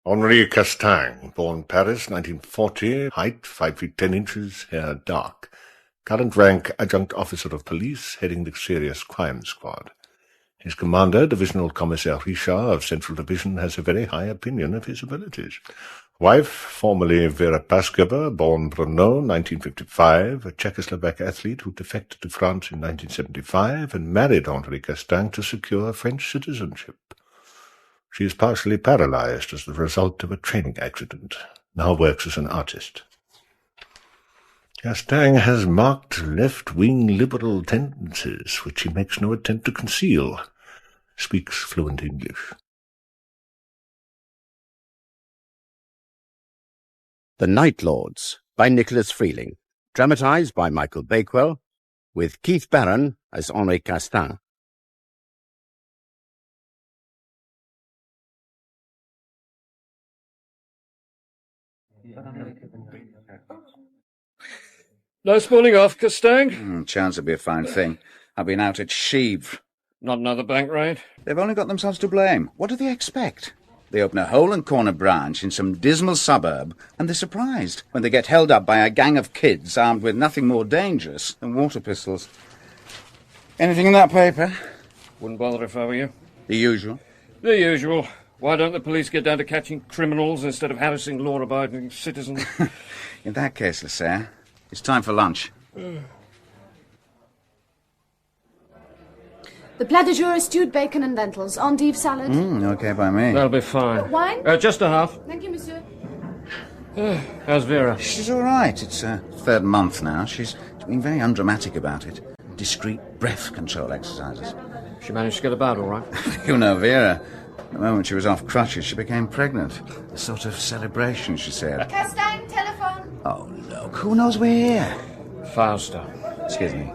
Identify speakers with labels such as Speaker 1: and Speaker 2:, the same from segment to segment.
Speaker 1: Henri Castang, born Paris, 1940, height 5 feet 10 inches, hair dark. Current rank, adjunct officer of police, heading the Serious Crime Squad. His commander, Divisional Commissaire Richard of Central Division, has a very high opinion of his abilities. Wife, formerly Vera Paskova, born Brno, 1955, a Czechoslovak athlete who defected to France in 1975 and married Henri Castang to secure French citizenship. She is partially paralyzed as the result of a training accident, now works as an artist. Castang has marked left-wing liberal tendencies, which he makes no attempt to conceal. Speaks fluent English.
Speaker 2: The Nightlords by Nicholas Freeling, dramatized by Michael Bakewell, with Keith Barron as Henri Castang.
Speaker 3: No spooling off, Castang?
Speaker 4: Chance would be a fine thing. I've been out at Chivres.
Speaker 3: Not another bank raid?
Speaker 4: They've only got themselves to blame. What do they expect? They open a hole-and-corner branch in some dismal suburb, and they're surprised when they get held up by a gang of kids armed with nothing more dangerous than water pistols. Anything in that paper?
Speaker 3: Wouldn't bother if I were you.
Speaker 4: The usual?
Speaker 3: The usual. Why don't the police get down to catching criminals instead of harassing law-abiding citizens?
Speaker 4: In that case, Lasserre, it's time for lunch.
Speaker 5: The plat du jour is stewed bacon and lentils. Endive salad.
Speaker 4: Okay by me.
Speaker 3: That'll be fine.
Speaker 5: Wine?
Speaker 3: Just a half.
Speaker 5: Thank you, monsieur.
Speaker 3: How's Vera?
Speaker 4: She's all right. It's her third month now. She's been very undramatic about it. Discreet breath control exercises.
Speaker 3: She managed to get about all right?
Speaker 4: You know Vera. The moment she was off crutches, she became pregnant. A sort of celebration, she said.
Speaker 5: Castang, telephone.
Speaker 4: Oh, look, who knows we're here?
Speaker 3: Fausta.
Speaker 4: Excuse me.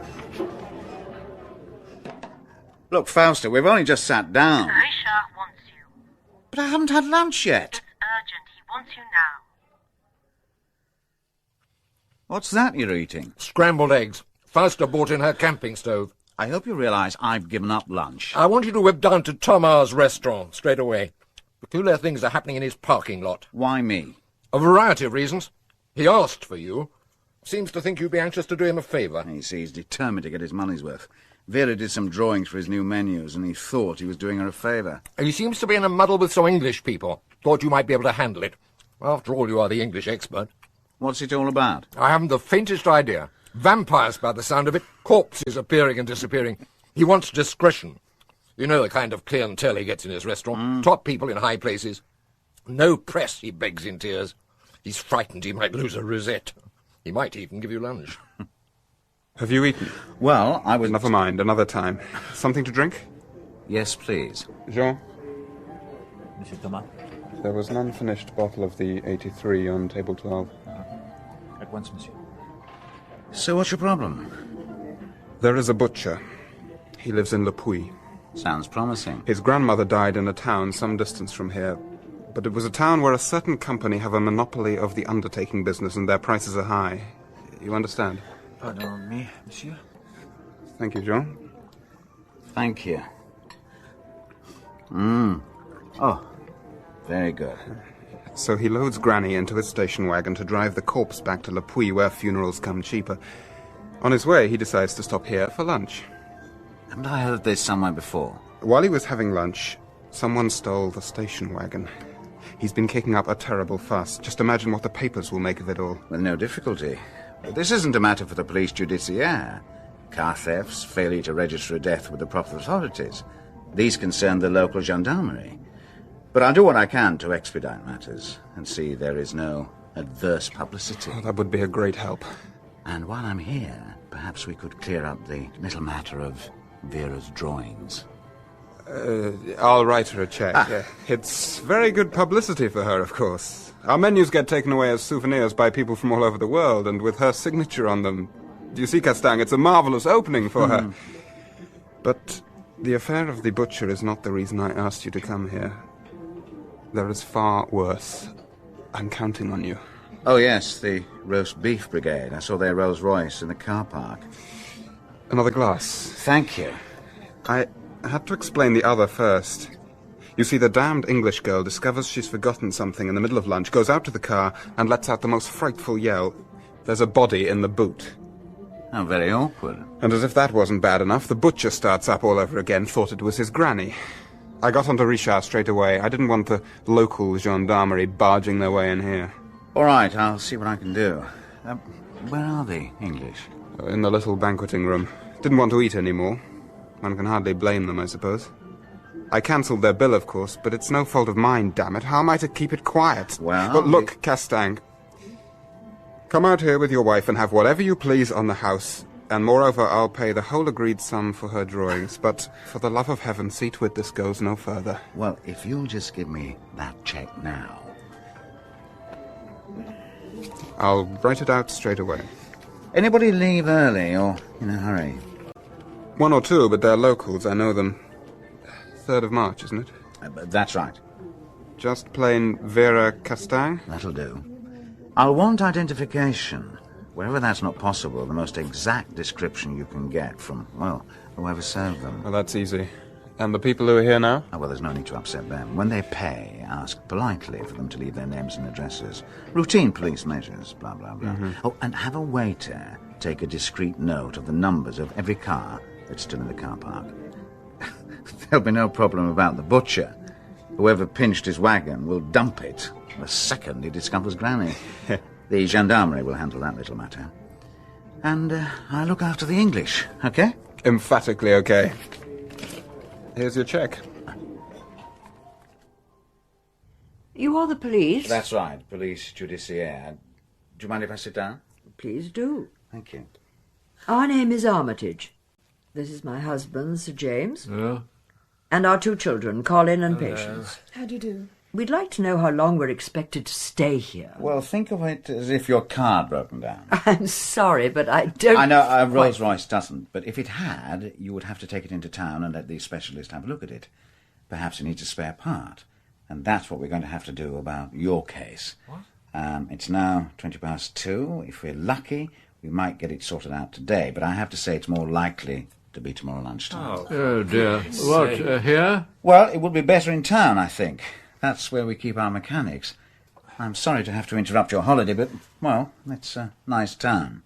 Speaker 4: Look, Fausta, we've only just sat down.
Speaker 6: Richard wants you.
Speaker 4: But I haven't had lunch yet.
Speaker 6: It's urgent. He wants you now.
Speaker 4: What's that you're eating?
Speaker 7: Scrambled eggs. Fausta bought in her camping stove.
Speaker 4: I hope you realise I've given up lunch.
Speaker 7: I want you to whip down to Thomas' restaurant straight away. Peculiar things are happening in his parking lot.
Speaker 4: Why me?
Speaker 7: A variety of reasons. He asked for you. Seems to think you'd be anxious to do him a favour.
Speaker 4: You see, he's determined to get his money's worth. Vera did some drawings for his new menus, and he thought he was doing her a favour.
Speaker 7: He seems to be in a muddle with some English people. Thought you might be able to handle it. After all, you are the English expert.
Speaker 4: What's it all about?
Speaker 7: I haven't the faintest idea. Vampires, by the sound of it. Corpses appearing and disappearing. He wants discretion. You know the kind of clientele he gets in his restaurant. Top people in high places. No press, he begs in tears. He's frightened he might lose a rosette. He might even give you lunch.
Speaker 8: Have you eaten?
Speaker 4: Well, I was...
Speaker 8: Never mind, another time. Something to drink?
Speaker 4: Yes, please.
Speaker 8: Jean?
Speaker 9: Monsieur Thomas?
Speaker 8: There was an unfinished bottle of the 83 on table 12.
Speaker 9: At once, monsieur.
Speaker 4: So what's your problem?
Speaker 8: There is a butcher. He lives in Le Puy.
Speaker 4: Sounds promising.
Speaker 8: His grandmother died in a town some distance from here, but it was a town where a certain company have a monopoly of the undertaking business and their prices are high. You understand?
Speaker 9: Pardon me, monsieur.
Speaker 8: Thank you, Jean.
Speaker 4: Thank you. Oh, very good.
Speaker 8: So he loads Granny into his station wagon to drive the corpse back to Le Puy, where funerals come cheaper. On his way, he decides to stop here for lunch.
Speaker 4: Haven't I heard this somewhere before?
Speaker 8: While he was having lunch, someone stole the station wagon. He's been kicking up a terrible fuss. Just imagine what the papers will make of it all.
Speaker 4: With no difficulty. This isn't a matter for the police judiciaire. Car thefts, failure to register a death with the proper authorities. These concern the local gendarmerie. But I'll do what I can to expedite matters and see there is no adverse publicity.
Speaker 8: Oh, that would be a great help.
Speaker 4: And while I'm here, perhaps we could clear up the little matter of Vera's drawings.
Speaker 8: I'll write her a check. It's very good publicity for her, of course. Our menus get taken away as souvenirs by people from all over the world, and with her signature on them. Do you see, Castang? It's a marvellous opening for her. But the affair of the butcher is not the reason I asked you to come here. There is far worse. I'm counting on you.
Speaker 4: Oh, yes, the roast beef brigade. I saw their Rolls Royce in the car park.
Speaker 8: Another glass.
Speaker 4: Thank you.
Speaker 8: I had to explain the other first. You see, the damned English girl discovers she's forgotten something in the middle of lunch, goes out to the car, and lets out the most frightful yell. There's a body in the boot.
Speaker 4: How very awkward.
Speaker 8: And as if that wasn't bad enough, the butcher starts up all over again, thought it was his granny. I got onto Richard straight away. I didn't want the local gendarmerie barging their way in here.
Speaker 4: All right, I'll see what I can do. Where are the English?
Speaker 8: In the little banqueting room. Didn't want to eat any more. One can hardly blame them, I suppose. I cancelled their bill, of course, but it's no fault of mine, damn it. How am I to keep it quiet?
Speaker 4: Well...
Speaker 8: But look, Castang. Come out here with your wife and have whatever you please on the house. And moreover, I'll pay the whole agreed sum for her drawings. But for the love of heaven, see to it this goes no further.
Speaker 4: Well, if you'll just give me that check now...
Speaker 8: I'll write it out straight away.
Speaker 4: Anybody leave early or in a hurry?
Speaker 8: One or two, but they're locals. I know them. 3rd of March, isn't it?
Speaker 4: That's right.
Speaker 8: Just plain Vera Castang?
Speaker 4: That'll do. I'll want identification. Wherever that's not possible, the most exact description you can get from, well, whoever served them.
Speaker 8: Well, that's easy. And the people who are here now?
Speaker 4: Oh, well, there's no need to upset them. When they pay, ask politely for them to leave their names and addresses. Routine police measures, blah, blah, blah. Oh, and have a waiter take a discreet note of the numbers of every car that's still in the car park. There'll be no problem about the butcher. Whoever pinched his wagon will dump it the second he discovers Granny. The gendarmerie will handle that little matter. And I'll look after the English, okay?
Speaker 8: Emphatically okay. Here's your check.
Speaker 10: You are the police?
Speaker 4: That's right, police judiciaire. Do you mind if I sit down?
Speaker 10: Please do.
Speaker 4: Thank you.
Speaker 10: Our name is Armitage. This is my husband, Sir James.
Speaker 3: Yeah?
Speaker 10: And our 2 children, Colin and Patience.
Speaker 5: How do you do?
Speaker 10: We'd like to know how long we're expected to stay here.
Speaker 4: Well, think of it as if your car had broken down.
Speaker 10: I'm sorry, but I don't...
Speaker 4: I know Rolls Royce doesn't, but if it had, you would have to take it into town and let the specialist have a look at it. Perhaps it needs a spare part. And that's what we're going to have to do about your case.
Speaker 3: What?
Speaker 4: It's now 2:20. If we're lucky, we might get it sorted out today, but I have to say it's more likely to be tomorrow lunchtime.
Speaker 3: Oh dear. What, here?
Speaker 4: Well, it would be better in town, I think. That's where we keep our mechanics. I'm sorry to have to interrupt your holiday, but, well, it's a nice town.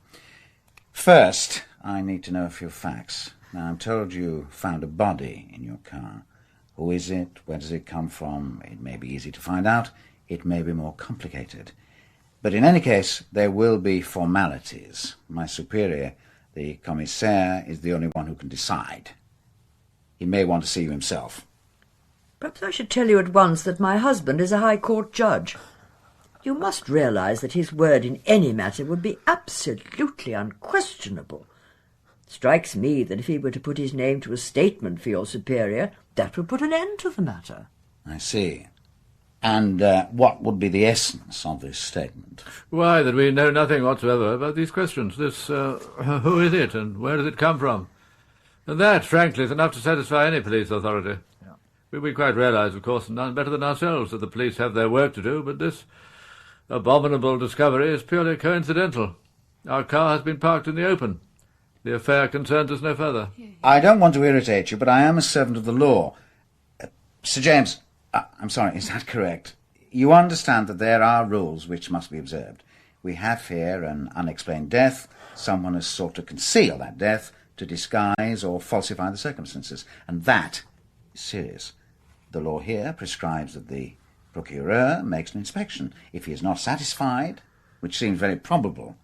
Speaker 4: First, I need to know a few facts. Now, I'm told you found a body in your car. Who is it? Where does it come from? It may be easy to find out. It may be more complicated. But in any case, there will be formalities. My superior, the Commissaire, is the only one who can decide. He may want to see you himself.
Speaker 10: Perhaps I should tell you at once that my husband is a High Court judge. You must realize that his word in any matter would be absolutely unquestionable. It strikes me that if he were to put his name to a statement for your superior, that would put an end to the matter.
Speaker 4: I see. And what would be the essence of this statement?
Speaker 3: Why, that we know nothing whatsoever about these questions. This, who is it and where does it come from? And that, frankly, is enough to satisfy any police authority. We quite realise, of course, none better than ourselves, that the police have their work to do, but this abominable discovery is purely coincidental. Our car has been parked in the open. The affair concerns us no further.
Speaker 4: I don't want to irritate you, but I am a servant of the law. Sir James, I'm sorry, is that correct? You understand that there are rules which must be observed. We have here an unexplained death. Someone has sought to conceal that death, to disguise or falsify the circumstances, and that is serious. The law here prescribes that the procureur makes an inspection. If he is not satisfied, which seems very probable,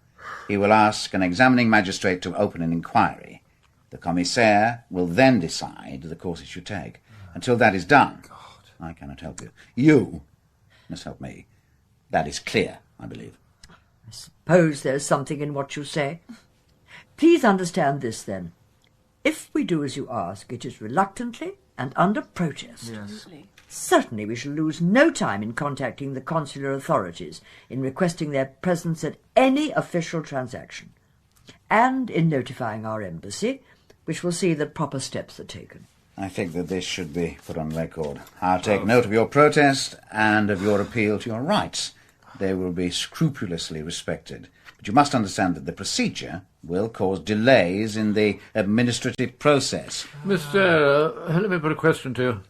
Speaker 4: he will ask an examining magistrate to open an inquiry. The commissaire will then decide the course he should take. Until that is done, I cannot help you. You must help me. That is clear, I believe.
Speaker 10: I suppose there's something in what you say. Please understand this, then. If we do as you ask, it is reluctantly and under protest.
Speaker 9: Yes.
Speaker 10: Certainly we shall lose no time in contacting the consular authorities, in requesting their presence at any official transaction, and in notifying our embassy, which will see that proper steps are taken.
Speaker 4: I think that this should be put on record. I'll take note of your protest and of your appeal to your rights. They will be scrupulously respected. But you must understand that the procedure will cause delays in the administrative process.
Speaker 3: Mr. let me put a question to you.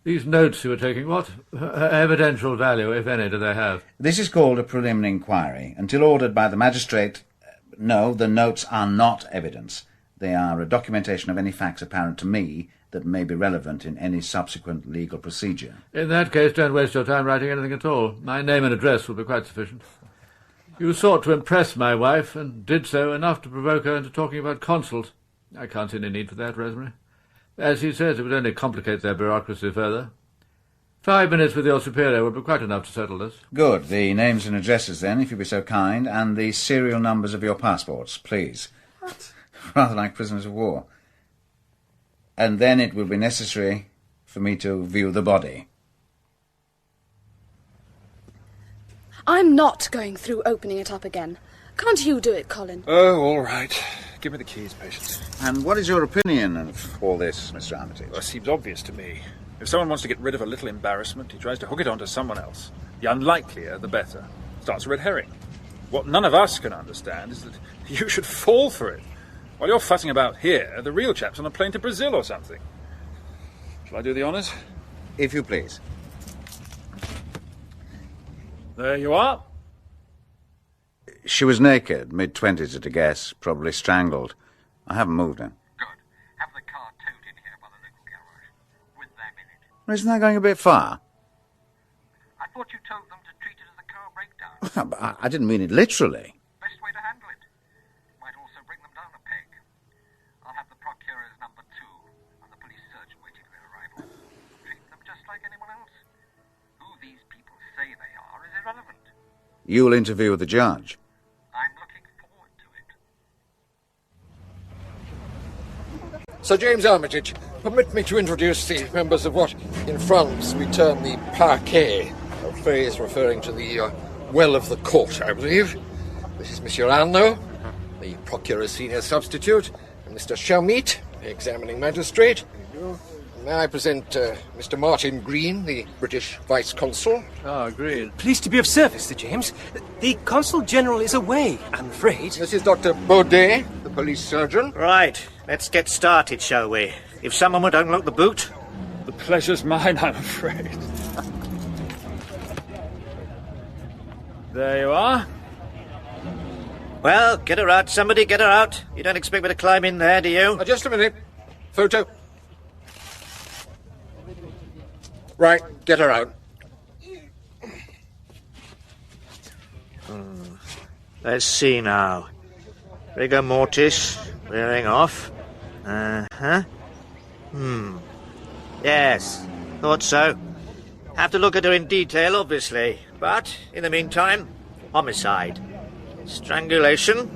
Speaker 3: These notes you were taking, what evidential value, if any, do they have?
Speaker 4: This is called a preliminary inquiry. Until ordered by the magistrate, no, the notes are not evidence. They are a documentation of any facts apparent to me that may be relevant in any subsequent legal procedure.
Speaker 3: In that case, don't waste your time writing anything at all. My name and address will be quite sufficient. You sought to impress my wife, and did so enough to provoke her into talking about consuls. I can't see any need for that, Rosemary. As he says, it would only complicate their bureaucracy further. 5 minutes with your superior would be quite enough to settle this.
Speaker 4: Good. The names and addresses, then, if you'd be so kind, and the serial numbers of your passports, please.
Speaker 8: What?
Speaker 4: Rather like prisoners of war. And then it will be necessary for me to view the body.
Speaker 5: I'm not going through opening it up again. Can't you do it, Colin?
Speaker 8: Oh, all right. Give me the keys, Patience.
Speaker 4: And what is your opinion of all this, Mr. Armitage?
Speaker 9: Well, it seems obvious to me. If someone wants to get rid of a little embarrassment, he tries to hook it onto someone else. The unlikelier, the better. Starts a red herring. What none of us can understand is that you should fall for it. While you're fussing about here, the real chap's on a plane to Brazil or something. Shall I do the honours?
Speaker 4: If you please.
Speaker 9: There you are.
Speaker 4: She was naked, mid-20s at a guess, probably strangled. I haven't moved her.
Speaker 11: Good. Have the car towed in here by the local garage. With them in it.
Speaker 4: Well, isn't that going a bit far?
Speaker 11: I thought you told them to treat it as a car breakdown.
Speaker 4: I didn't mean it literally.
Speaker 11: Best way to handle it. Might also bring them down a peg. I'll have the procurer's number 2 and the police surgeon waiting for their arrival. Treat them just like anyone else. Who these people say they are is irrelevant.
Speaker 4: You'll interview the judge.
Speaker 11: I'm looking forward to it.
Speaker 7: Sir James Armitage, permit me to introduce the members of what, in France, we term the parquet, a phrase referring to the well of the court, I believe. This is Monsieur Arnaud, the procurer's senior substitute, and Mr. Chalmette, the examining magistrate. May I present Mr. Martin Green, the British Vice Consul?
Speaker 3: Ah, Green.
Speaker 12: Pleased to be of service, Sir James. The Consul General is away, I'm afraid.
Speaker 7: This is Dr. Baudet, the police surgeon.
Speaker 13: Right, let's get started, shall we? If someone would unlock the boot.
Speaker 9: The pleasure's mine, I'm afraid. There you are.
Speaker 13: Well, get her out, somebody, get her out. You don't expect me to climb in there, do you?
Speaker 7: Just a minute. Photo. Right, get her out.
Speaker 13: Let's see now. Rigor mortis, wearing off. Uh-huh. Yes, thought so. Have to look at her in detail, obviously. But, in the meantime, homicide. Strangulation,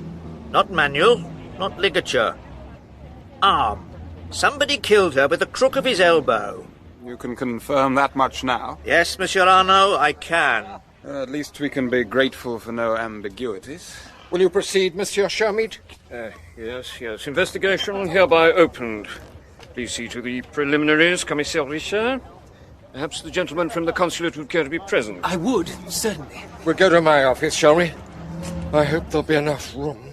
Speaker 13: not manual, not ligature. Arm. Somebody killed her with the crook of his elbow.
Speaker 8: You can confirm that much now?
Speaker 13: Yes, Monsieur Arnaud, I can.
Speaker 8: At least we can be grateful for no ambiguities.
Speaker 7: Will you proceed, Monsieur Chalmette?
Speaker 14: Yes. Investigation hereby opened. Please see to the preliminaries, Commissaire Richard. Perhaps the gentleman from the consulate would care to be present.
Speaker 12: I would, certainly.
Speaker 7: We'll go to my office, shall we? I hope there'll be enough room.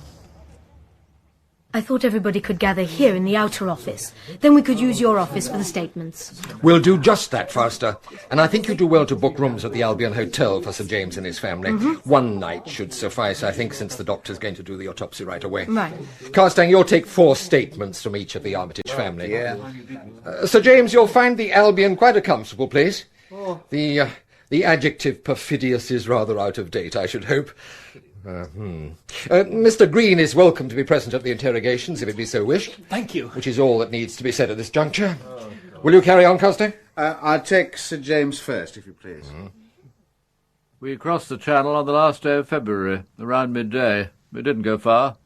Speaker 15: I thought everybody could gather here in the outer office. Then we could use your office for the statements.
Speaker 7: We'll do just that, Faster. And I think you do well to book rooms at the Albion Hotel for Sir James and his family. One night should suffice, I think, since the doctor's going to do the autopsy right away.
Speaker 15: Right.
Speaker 7: Carstang, you'll take 4 statements from each of the Armitage family.
Speaker 4: Yeah.
Speaker 7: Sir James, you'll find the Albion quite a comfortable place. The adjective perfidious is rather out of date, I should hope. Mr. Green is welcome to be present at the interrogations, if it be so wished.
Speaker 12: Thank you.
Speaker 7: Which is all that needs to be said at this juncture. Will you carry on, Carstang?
Speaker 4: I'll take Sir James first, if you please.
Speaker 3: We crossed the Channel on the last day of February, around midday. We didn't go far.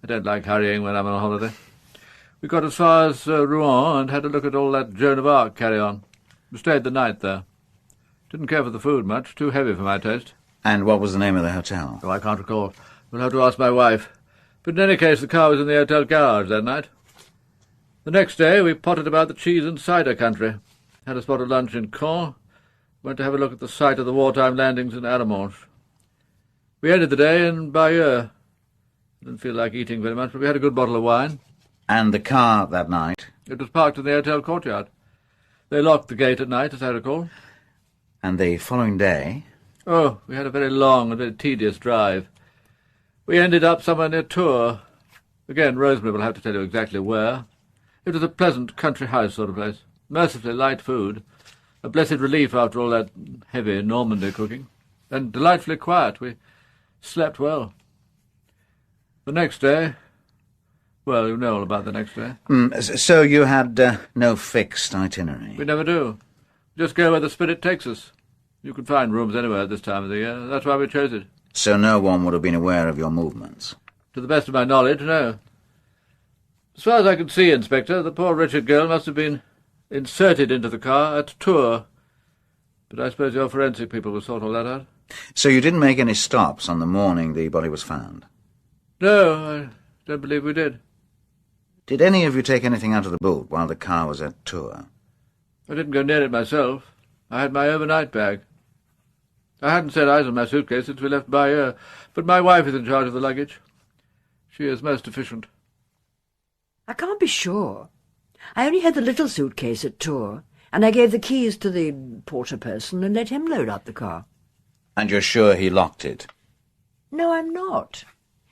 Speaker 3: I don't like hurrying when I'm on holiday. We got as far as Rouen and had a look at all that Joan of Arc carry-on. We stayed the night there. Didn't care for the food much, too heavy for my taste.
Speaker 4: And what was the name of the hotel?
Speaker 3: Oh, I can't recall. We'll have to ask my wife. But in any case, the car was in the hotel garage that night. The next day, we potted about the cheese and cider country. Had a spot of lunch in Caen. Went to have a look at the site of the wartime landings in Aramanche. We ended the day in Bayeux. Didn't feel like eating very much, but we had a good bottle of wine.
Speaker 4: And the car that night?
Speaker 3: It was parked in the hotel courtyard. They locked the gate at night, as I recall.
Speaker 4: And the following day?
Speaker 3: Oh, we had a very long and very tedious drive. We ended up somewhere near Tours. Again, Rosemary will have to tell you exactly where. It was a pleasant country house sort of place. Mercifully light food. A blessed relief after all that heavy Normandy cooking. And delightfully quiet. We slept well. The next day... Well, you know all about the next day.
Speaker 4: So you had no fixed itinerary?
Speaker 3: We never do. We just go where the spirit takes us. You can find rooms anywhere at this time of the year. That's why we chose it.
Speaker 4: So no one would have been aware of your movements?
Speaker 3: To the best of my knowledge, no. As far as I can see, Inspector, the poor wretched girl must have been inserted into the car at Tours. But I suppose your forensic people will sort all that out.
Speaker 4: So you didn't make any stops on the morning the body was found?
Speaker 3: No, I don't believe we did.
Speaker 4: Did any of you take anything out of the boot while the car was at Tours?
Speaker 3: I didn't go near it myself. I had my overnight bag. I hadn't set eyes on my suitcase since we left Bayeux, but my wife is in charge of the luggage. She is most efficient.
Speaker 10: I can't be sure. I only had the little suitcase at Tours, and I gave the keys to the porter person and let him load up the car.
Speaker 4: And you're sure he locked it?
Speaker 10: No, I'm not.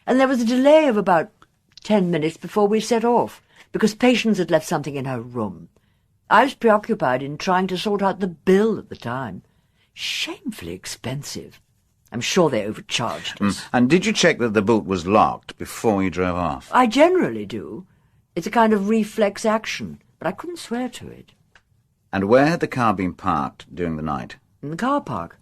Speaker 10: And there was a delay of about 10 minutes before we set off, because Patience had left something in her room. I was preoccupied in trying to sort out the bill at the time. Shamefully expensive. I'm sure they overcharged us.
Speaker 4: And did you check that the boot was locked before you drove off?
Speaker 10: I generally do. It's a kind of reflex action, but I couldn't swear to it.
Speaker 4: And where had the car been parked during the night?
Speaker 10: In the car park.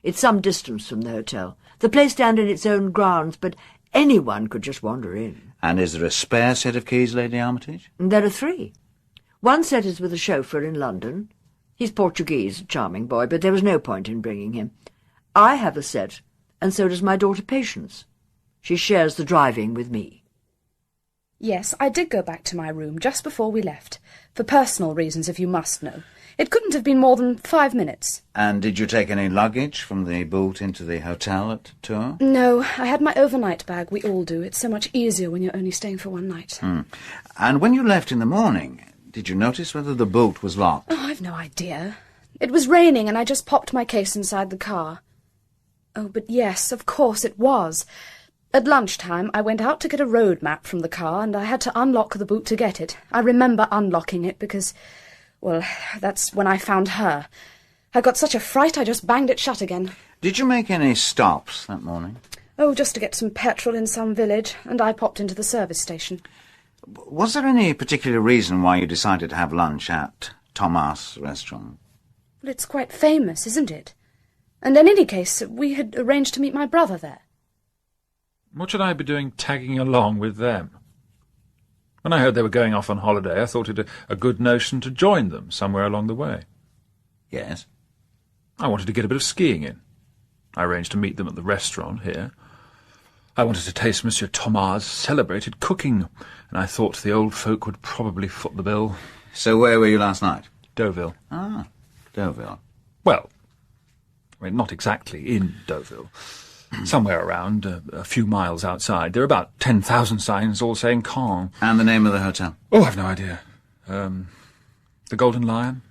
Speaker 10: It's some distance from the hotel. The place stands in its own grounds, but anyone could just wander in.
Speaker 4: And is there a spare set of keys, Lady Armitage?
Speaker 10: There are 3. One set is with a chauffeur in London. He's Portuguese, a charming boy, but there was no point in bringing him. I have a set, and so does my daughter Patience. She shares the driving with me.
Speaker 5: Yes, I did go back to my room just before we left, for personal reasons, if you must know. It couldn't have been more than 5 minutes.
Speaker 4: And did you take any luggage from the boot into the hotel at Tours?
Speaker 5: No, I had my overnight bag. We all do. It's so much easier when you're only staying for one night.
Speaker 4: And when you left in the morning, did you notice whether the boot was locked?
Speaker 5: Oh, I've no idea. It was raining and I just popped my case inside the car. Oh, but yes, of course it was. At lunchtime, I went out to get a road map from the car, and I had to unlock the boot to get it. I remember unlocking it because, well, that's when I found her. I got such a fright I just banged it shut again.
Speaker 4: Did you make any stops that morning?
Speaker 5: Oh, just to get some petrol in some village, and I popped into the service station.
Speaker 4: Was there any particular reason why you decided to have lunch at Thomas' restaurant?
Speaker 5: Well, it's quite famous, isn't it? And in any case, we had arranged to meet my brother there.
Speaker 9: What should I be doing tagging along with them? When I heard they were going off on holiday, I thought it a good notion to join them somewhere along the way.
Speaker 4: Yes?
Speaker 9: I wanted to get a bit of skiing in. I arranged to meet them at the restaurant here. I wanted to taste Monsieur Thomas' celebrated cooking, and I thought the old folk would probably foot the bill.
Speaker 4: So where were you last night?
Speaker 9: Deauville.
Speaker 4: Ah, Deauville.
Speaker 9: Well, I mean, not exactly in Deauville. Somewhere around, a few miles outside. There are about 10,000 signs all saying Caen.
Speaker 4: And the name of the hotel?
Speaker 9: Oh, I've no idea. The Golden Lion?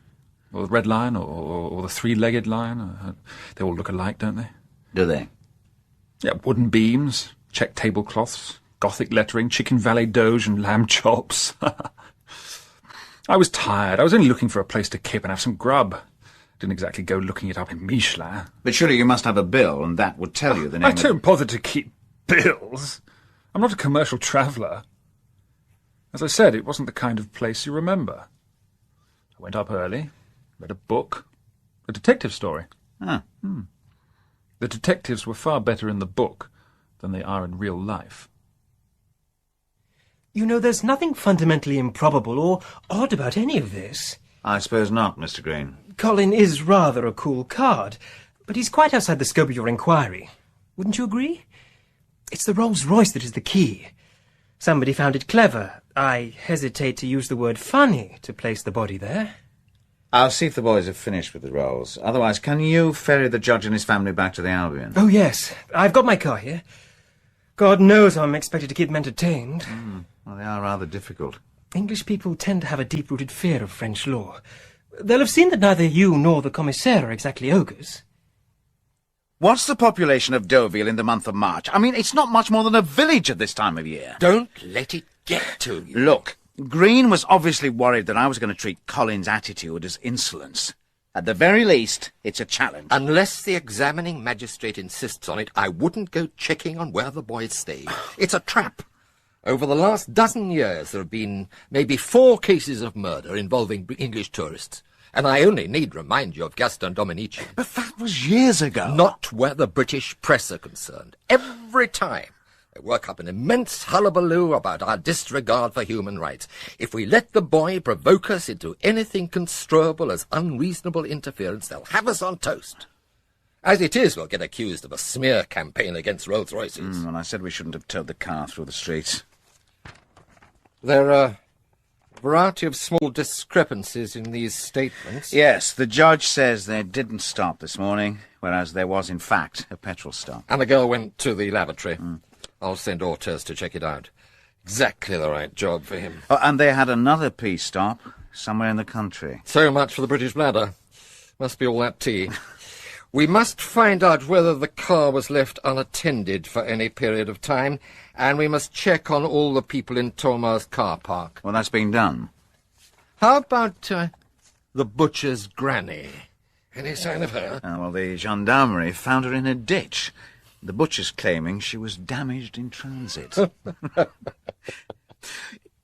Speaker 9: Or the Red Lion? Or the Three-Legged Lion? They all look alike, don't they?
Speaker 4: Do they?
Speaker 9: Yeah, wooden beams, checked tablecloths, Gothic lettering, chicken valet doge and lamb chops. I was tired. I was only looking for a place to kip and have some grub. Didn't exactly go looking it up in Michelin.
Speaker 4: But surely you must have a bill, and that would tell you the name
Speaker 9: I don't bother to keep bills. I'm not a commercial traveller. As I said, it wasn't the kind of place you remember. I went up early, read a book, a detective story.
Speaker 4: Ah.
Speaker 9: The detectives were far better in the book than they are in real life.
Speaker 12: You know, there's nothing fundamentally improbable or odd about any of this.
Speaker 4: I suppose not, Mr. Green.
Speaker 12: Colin is rather a cool card, but he's quite outside the scope of your inquiry. Wouldn't you agree? It's the Rolls Royce that is the key. Somebody found it clever. I hesitate to use the word funny to place the body there.
Speaker 4: I'll see if the boys have finished with the rolls. Otherwise, can you ferry the judge and his family back to the Albion?
Speaker 12: Oh, yes. I've got my car here. God knows I'm expected to keep them entertained.
Speaker 4: Well, they are rather difficult.
Speaker 12: English people tend to have a deep-rooted fear of French law. They'll have seen that neither you nor the Commissaire are exactly ogres.
Speaker 4: What's the population of Deauville in the month of March? I mean, it's not much more than a village at this time of year.
Speaker 7: Don't let it get to you.
Speaker 4: Look, Green was obviously worried that I was going to treat Colin's attitude as insolence. At the very least, it's a challenge.
Speaker 7: Unless the examining magistrate insists on it, I wouldn't go checking on where the boys stay. It's a trap. Over the last dozen years, there have been maybe 4 cases of murder involving English tourists. And I only need remind you of Gaston Dominici.
Speaker 4: But that was years ago.
Speaker 7: Not where the British press are concerned. Every time they work up an immense hullabaloo about our disregard for human rights. If we let the boy provoke us into anything construable as unreasonable interference, they'll have us on toast. As it is, we'll get accused of a smear campaign against Rolls Royces.
Speaker 4: And I said we shouldn't have towed the car through the streets.
Speaker 7: There are a variety of small discrepancies in these statements.
Speaker 4: Yes, the judge says they didn't stop this morning, whereas there was, in fact, a petrol stop.
Speaker 7: And the girl went to the lavatory. I'll send Ortez to check it out. Exactly the right job for him.
Speaker 4: Oh, and they had another pee stop somewhere in the country.
Speaker 7: So much for the British bladder. Must be all that tea. We must find out whether the car was left unattended for any period of time, and we must check on all the people in Thomas' car park.
Speaker 4: Well, that's been done.
Speaker 7: How about the butcher's granny? Any sign of her?
Speaker 4: Well, the gendarmerie found her in a ditch. The butcher's claiming she was damaged in transit.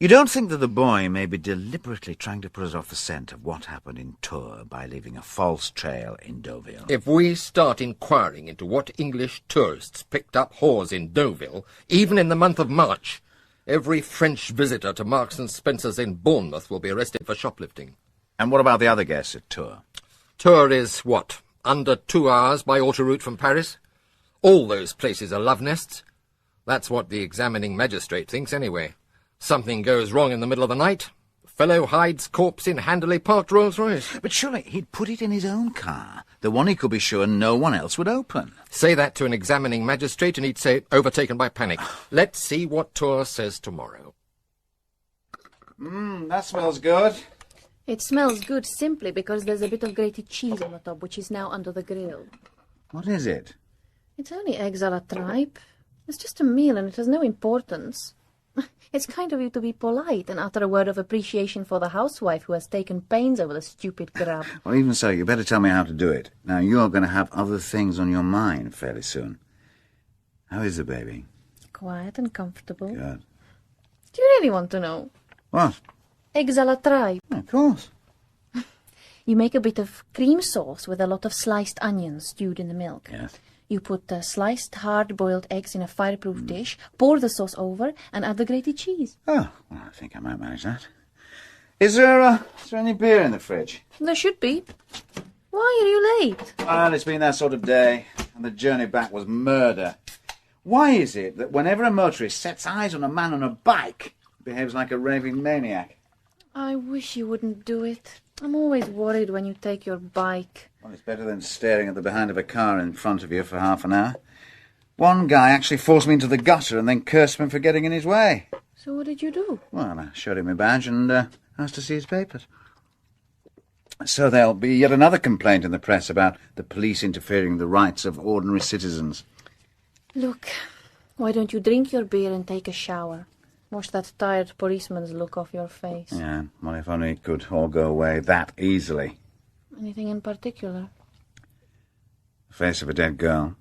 Speaker 4: You don't think that the boy may be deliberately trying to put us off the scent of what happened in Tours by leaving a false trail in Deauville?
Speaker 7: If we start inquiring into what English tourists picked up whores in Deauville, even in the month of March, every French visitor to Marks and Spencer's in Bournemouth will be arrested for shoplifting.
Speaker 4: And what about the other guests at Tours?
Speaker 7: Tours is, what, under 2 hours by autoroute from Paris? All those places are love nests. That's what the examining magistrate thinks, anyway. Something goes wrong in the middle of the night. The fellow hides corpse in handily parked Rolls Royce.
Speaker 4: But surely he'd put it in his own car, the one he could be sure no one else would open.
Speaker 7: Say that to an examining magistrate and he'd say overtaken by panic. Let's see what Tours says tomorrow.
Speaker 4: That smells good.
Speaker 15: It smells good simply because there's a bit of grated cheese on the top, which is now under the grill.
Speaker 4: What is it?
Speaker 15: It's only eggs a la tripe. It's just a meal and it has no importance. It's kind of you to be polite and utter a word of appreciation for the housewife who has taken pains over the stupid grub.
Speaker 4: Well, even so, you better tell me how to do it. Now, you're going to have other things on your mind fairly soon. How is the baby?
Speaker 15: Quiet and comfortable.
Speaker 4: Good.
Speaker 15: Do you really want to know?
Speaker 4: What?
Speaker 15: Eggs a la tripe.
Speaker 4: Of course.
Speaker 15: You make a bit of cream sauce with a lot of sliced onions stewed in the milk.
Speaker 4: Yes.
Speaker 15: You put sliced hard-boiled eggs in a fireproof dish, pour the sauce over, and add the grated cheese.
Speaker 4: Oh, well, I think I might manage that. Is there any beer in the fridge?
Speaker 15: There should be. Why are you late?
Speaker 4: Well, it's been that sort of day, and the journey back was murder. Why is it that whenever a motorist sets eyes on a man on a bike, he behaves like a raving maniac?
Speaker 15: I wish you wouldn't do it. I'm always worried when you take your bike.
Speaker 4: Well, it's better than staring at the behind of a car in front of you for half an hour. One guy actually forced me into the gutter and then cursed me for getting in his way.
Speaker 15: So what did you do?
Speaker 4: Well, I showed him my badge and asked to see his papers. So there'll be yet another complaint in the press about the police interfering with the rights of ordinary citizens.
Speaker 15: Look, why don't you drink your beer and take a shower? Wash that tired policeman's look off your face.
Speaker 4: Yeah, well, if only it could all go away that easily.
Speaker 15: Anything in particular?
Speaker 4: The face of a dead girl.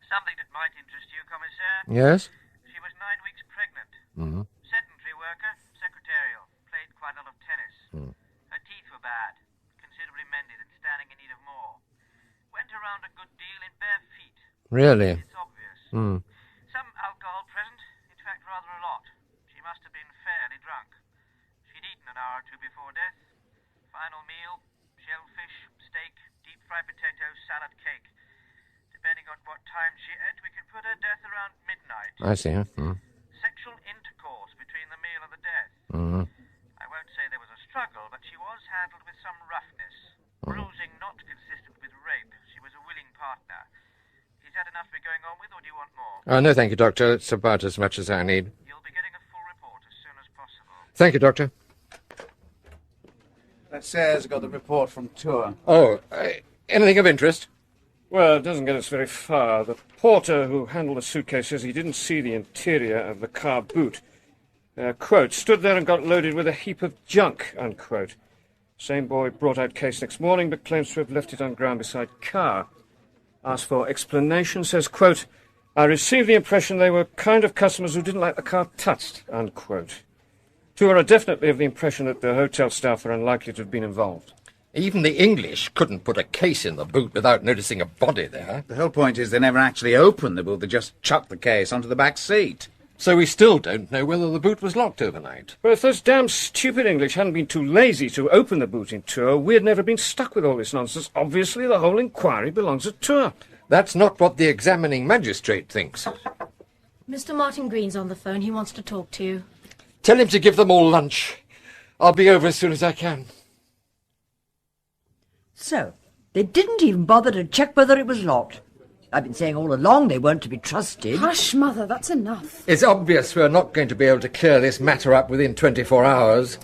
Speaker 11: Something that might interest you, Commissaire.
Speaker 7: Yes?
Speaker 11: She was 9 weeks pregnant.
Speaker 7: Mm-hmm.
Speaker 11: Sedentary worker, secretarial. Played quite a lot of tennis. Her teeth were bad, considerably mended and standing in need of more. Went around a good deal in bare feet.
Speaker 7: Really?
Speaker 11: It's obvious.
Speaker 6: Some alcohol present, in fact rather a lot. She must have been fairly drunk. She'd eaten an hour or two before death. Final meal, shellfish, steak, deep-fried potatoes, salad, cake. Depending on what time she ate, we can put her death around midnight.
Speaker 7: I see.
Speaker 6: Sexual intercourse between the meal and the death. I won't say there was a struggle, but she was handled with some roughness. Bruising not consistent with rape. She was a willing partner. Is that enough to be going on with, or do you want more?
Speaker 7: No, thank you, Doctor. It's about as much as I need.
Speaker 6: You'll be getting a full report as soon as possible.
Speaker 7: Thank you, Doctor.
Speaker 4: Sarah's got the report from tour.
Speaker 7: Oh, anything of interest?
Speaker 14: Well, it doesn't get us very far. The porter who handled the suitcase says he didn't see the interior of the car boot. Quote, stood there and got loaded with a heap of junk, unquote. Same boy brought out case next morning, but claims to have left it on ground beside car. Asked for explanation, says, quote, I received the impression they were kind of customers who didn't like the car touched, unquote. Two are definitely of the impression that the hotel staff are unlikely to have been involved.
Speaker 7: Even the English couldn't put a case in the boot without noticing a body there.
Speaker 4: The whole point is they never actually opened the boot. They just chucked the case onto the back seat.
Speaker 7: So we still don't know whether the boot was locked overnight.
Speaker 14: Well, if those damn stupid English hadn't been too lazy to open the boot in tour, we'd never been stuck with all this nonsense. Obviously, the whole inquiry belongs at tour.
Speaker 7: That's not what the examining magistrate thinks.
Speaker 16: Mr. Martin Green's on the phone. He wants to talk to you.
Speaker 7: Tell him to give them all lunch. I'll be over as soon as I can.
Speaker 10: So, they didn't even bother to check whether it was locked. I've been saying all along they weren't to be trusted.
Speaker 5: Hush, Mother, that's enough.
Speaker 7: It's obvious we're not going to be able to clear this matter up within 24 hours.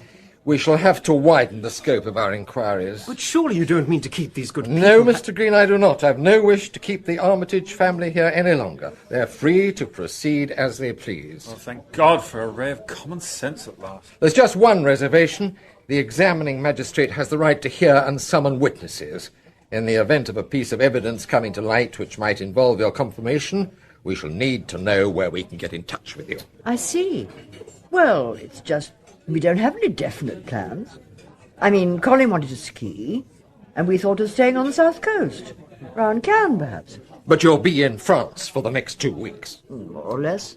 Speaker 7: We shall have to widen the scope of our inquiries.
Speaker 12: But surely you don't mean to keep these good people...
Speaker 7: No, Mr. Green, I do not. I've no wish to keep the Armitage family here any longer. They're free to proceed as they please.
Speaker 9: Oh, thank God for a ray of common sense at last.
Speaker 7: There's just one reservation. The examining magistrate has the right to hear and summon witnesses. In the event of a piece of evidence coming to light which might involve your confirmation, we shall need to know where we can get in touch with you.
Speaker 10: I see. Well, it's just we don't have any definite plans. I mean, Colin wanted to ski, and we thought of staying on the south coast. Round Cannes, perhaps.
Speaker 7: But you'll be in France for the next 2 weeks.
Speaker 10: More or less.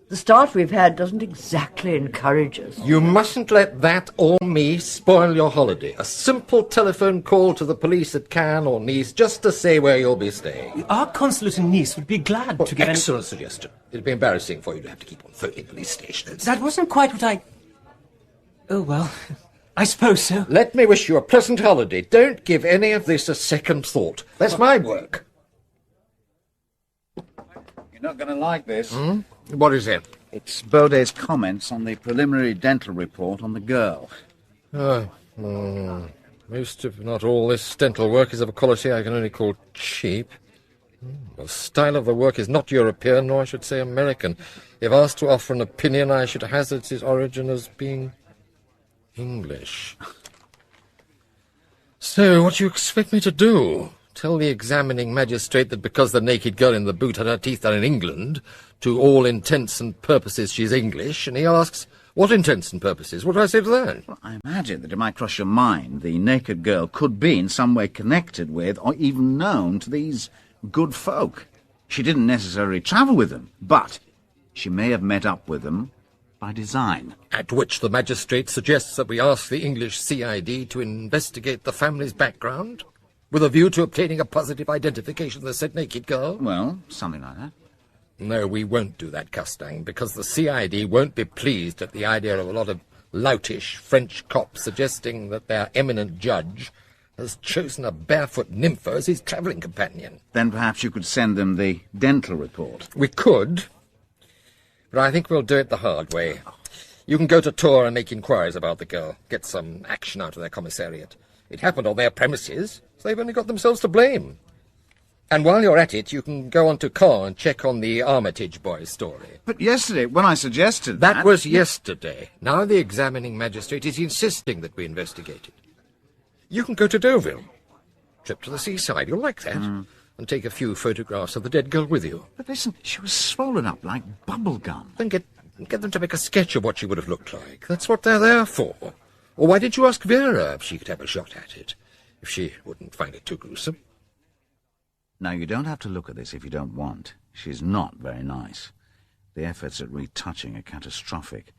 Speaker 10: The start we've had doesn't exactly encourage us.
Speaker 7: You mustn't let that or me spoil your holiday. A simple telephone call to the police at Cannes or Nice just to say where you'll be staying.
Speaker 12: Our consulate in Nice would be glad to give...
Speaker 7: Excellent suggestion. It'd be embarrassing for you to have to keep on phoning police stations.
Speaker 12: That wasn't quite what I... Oh, well, I suppose so.
Speaker 7: Let me wish you a pleasant holiday. Don't give any of this a second thought. That's my work.
Speaker 4: You're not going to like this.
Speaker 7: What is it?
Speaker 4: It's Baudet's comments on the preliminary dental report on the girl.
Speaker 7: Most, if not all, this dental work is of a quality I can only call cheap. The style of the work is not European, nor I should say American. If asked to offer an opinion, I should hazard its origin as being English. So, what do you expect me to do? Tell the examining magistrate that because the naked girl in the boot had her teeth done in England, to all intents and purposes she's English, and he asks, what intents and purposes? What do I say to that?
Speaker 4: Well, I imagine that it might cross your mind the naked girl could be in some way connected with or even known to these good folk. She didn't necessarily travel with them, but she may have met up with them by design.
Speaker 7: At which the magistrate suggests that we ask the English CID to investigate the family's background, with a view to obtaining a positive identification of the said naked girl?
Speaker 4: Well, something like that.
Speaker 7: No, we won't do that, Castang, because the CID won't be pleased at the idea of a lot of loutish French cops suggesting that their eminent judge has chosen a barefoot nympho as his travelling companion.
Speaker 4: Then perhaps you could send them the dental report.
Speaker 7: We could, but I think we'll do it the hard way. You can go to Tours and make inquiries about the girl, get some action out of their commissariat. It happened on their premises, so they've only got themselves to blame. And while you're at it, you can go on to Caen and check on the Armitage boy's story.
Speaker 4: But yesterday, when I suggested
Speaker 7: that... That was yesterday. Now the examining magistrate is insisting that we investigate it. You can go to Deauville. Trip to the seaside, you'll like that. And take a few photographs of the dead girl with you.
Speaker 4: But listen, she was swollen up like bubble gum.
Speaker 7: Then get them to make a sketch of what she would have looked like. That's what they're there for. Or why didn't you ask Vera if she could have a shot at it? If she wouldn't find it too gruesome.
Speaker 4: Now, you don't have to look at this if you don't want. She's not very nice. The efforts at retouching are catastrophic.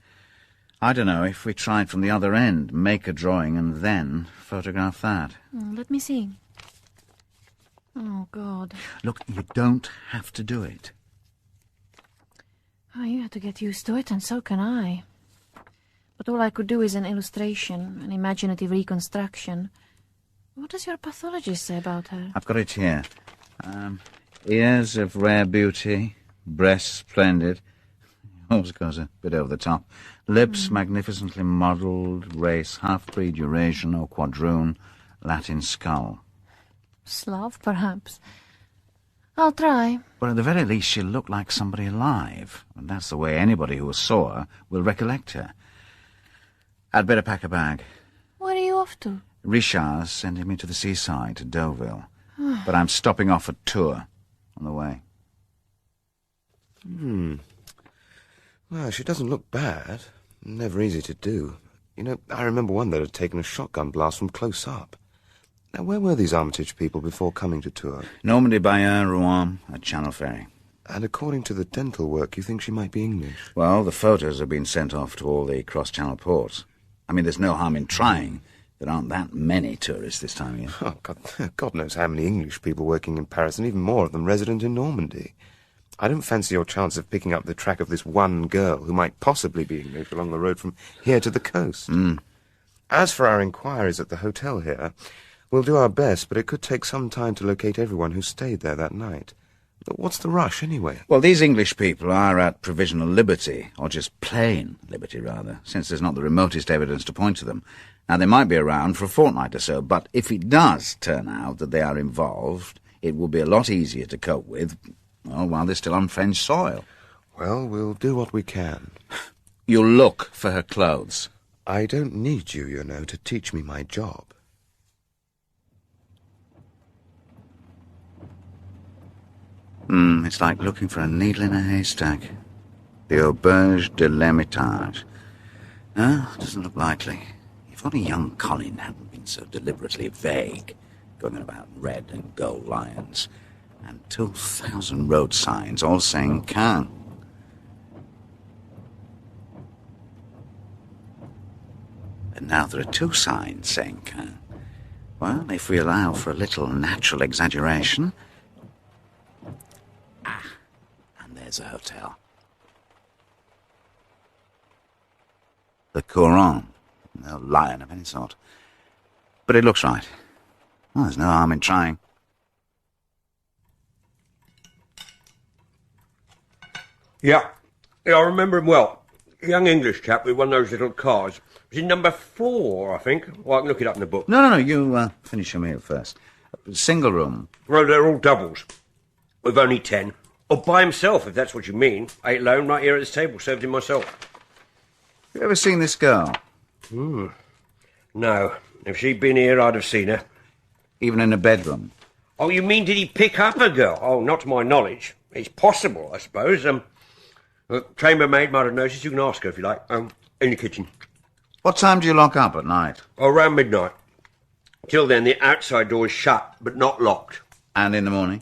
Speaker 4: I don't know, if we tried from the other end, make a drawing and then photograph that.
Speaker 15: Let me see. Oh, God.
Speaker 4: Look, you don't have to do it.
Speaker 15: Oh, you have to get used to it, and so can I. But all I could do is an illustration, an imaginative reconstruction. What does your pathologist say about her?
Speaker 4: I've got it here. Ears of rare beauty, breasts splendid. Of course, a bit over the top. Lips magnificently modelled, race half-breed Eurasian or quadroon, Latin skull.
Speaker 15: Slav, perhaps. I'll try.
Speaker 4: But at the very least she'll look like somebody alive, and that's the way anybody who saw her will recollect her. I'd better pack a bag.
Speaker 15: Where are you off to?
Speaker 4: Richard's sending me to the seaside, to Deauville. But I'm stopping off at Tours on the way.
Speaker 17: Well, she doesn't look bad. Never easy to do. You know, I remember one that had taken a shotgun blast from close up. Now, where were these Armitage people before coming to Tours?
Speaker 4: Normandy, Bayeux, Rouen, a Channel ferry.
Speaker 17: And according to the dental work, you think she might be English?
Speaker 4: Well, the photos have been sent off to all the cross-channel ports. I mean, there's no harm in trying. There aren't that many tourists this time of year.
Speaker 17: Oh, God knows how many English people working in Paris, and even more of them resident in Normandy. I don't fancy your chance of picking up the track of this one girl who might possibly be English along the road from here to the coast. As for our inquiries at the hotel here, we'll do our best, but it could take some time to locate everyone who stayed there that night. But what's the rush, anyway?
Speaker 4: Well, these English people are at provisional liberty, or just plain liberty, rather, since there's not the remotest evidence to point to them. Now, they might be around for a fortnight or so, but if it does turn out that they are involved, it will be a lot easier to cope with, well, while they're still on French soil.
Speaker 17: Well, we'll do what we can.
Speaker 4: You'll look for her clothes.
Speaker 17: I don't need you, you know, to teach me my job.
Speaker 4: It's like looking for a needle in a haystack. The Auberge de l'Hermitage. No, doesn't look likely. If only young Colin hadn't been so deliberately vague, going on about red and gold lions, and 2,000 road signs all saying Caen. And now there are 2 signs saying Caen. Well, if we allow for a little natural exaggeration... and there's a hotel. The Couronne. No lion of any sort. But it looks right. Well, there's no harm in trying.
Speaker 18: Yeah, I remember him well. A young English chap with one of those little cars. Was in number 4, I think. Well, I can look it up in the book.
Speaker 4: No, you finish your meal first. Single room.
Speaker 18: Well, they're all doubles. With only 10. Or by himself, if that's what you mean. Ate alone right here at this table, served him myself.
Speaker 4: You ever seen this girl?
Speaker 18: No. If she'd been here, I'd have seen her.
Speaker 4: Even in a bedroom?
Speaker 18: Oh, you mean did he pick up a girl? Oh, not to my knowledge. It's possible, I suppose. The chambermaid might have noticed. You can ask her if you like. In the kitchen.
Speaker 4: What time do you lock up at night?
Speaker 18: Oh, around midnight. Till then, the outside door is shut, but not locked.
Speaker 4: And in the morning?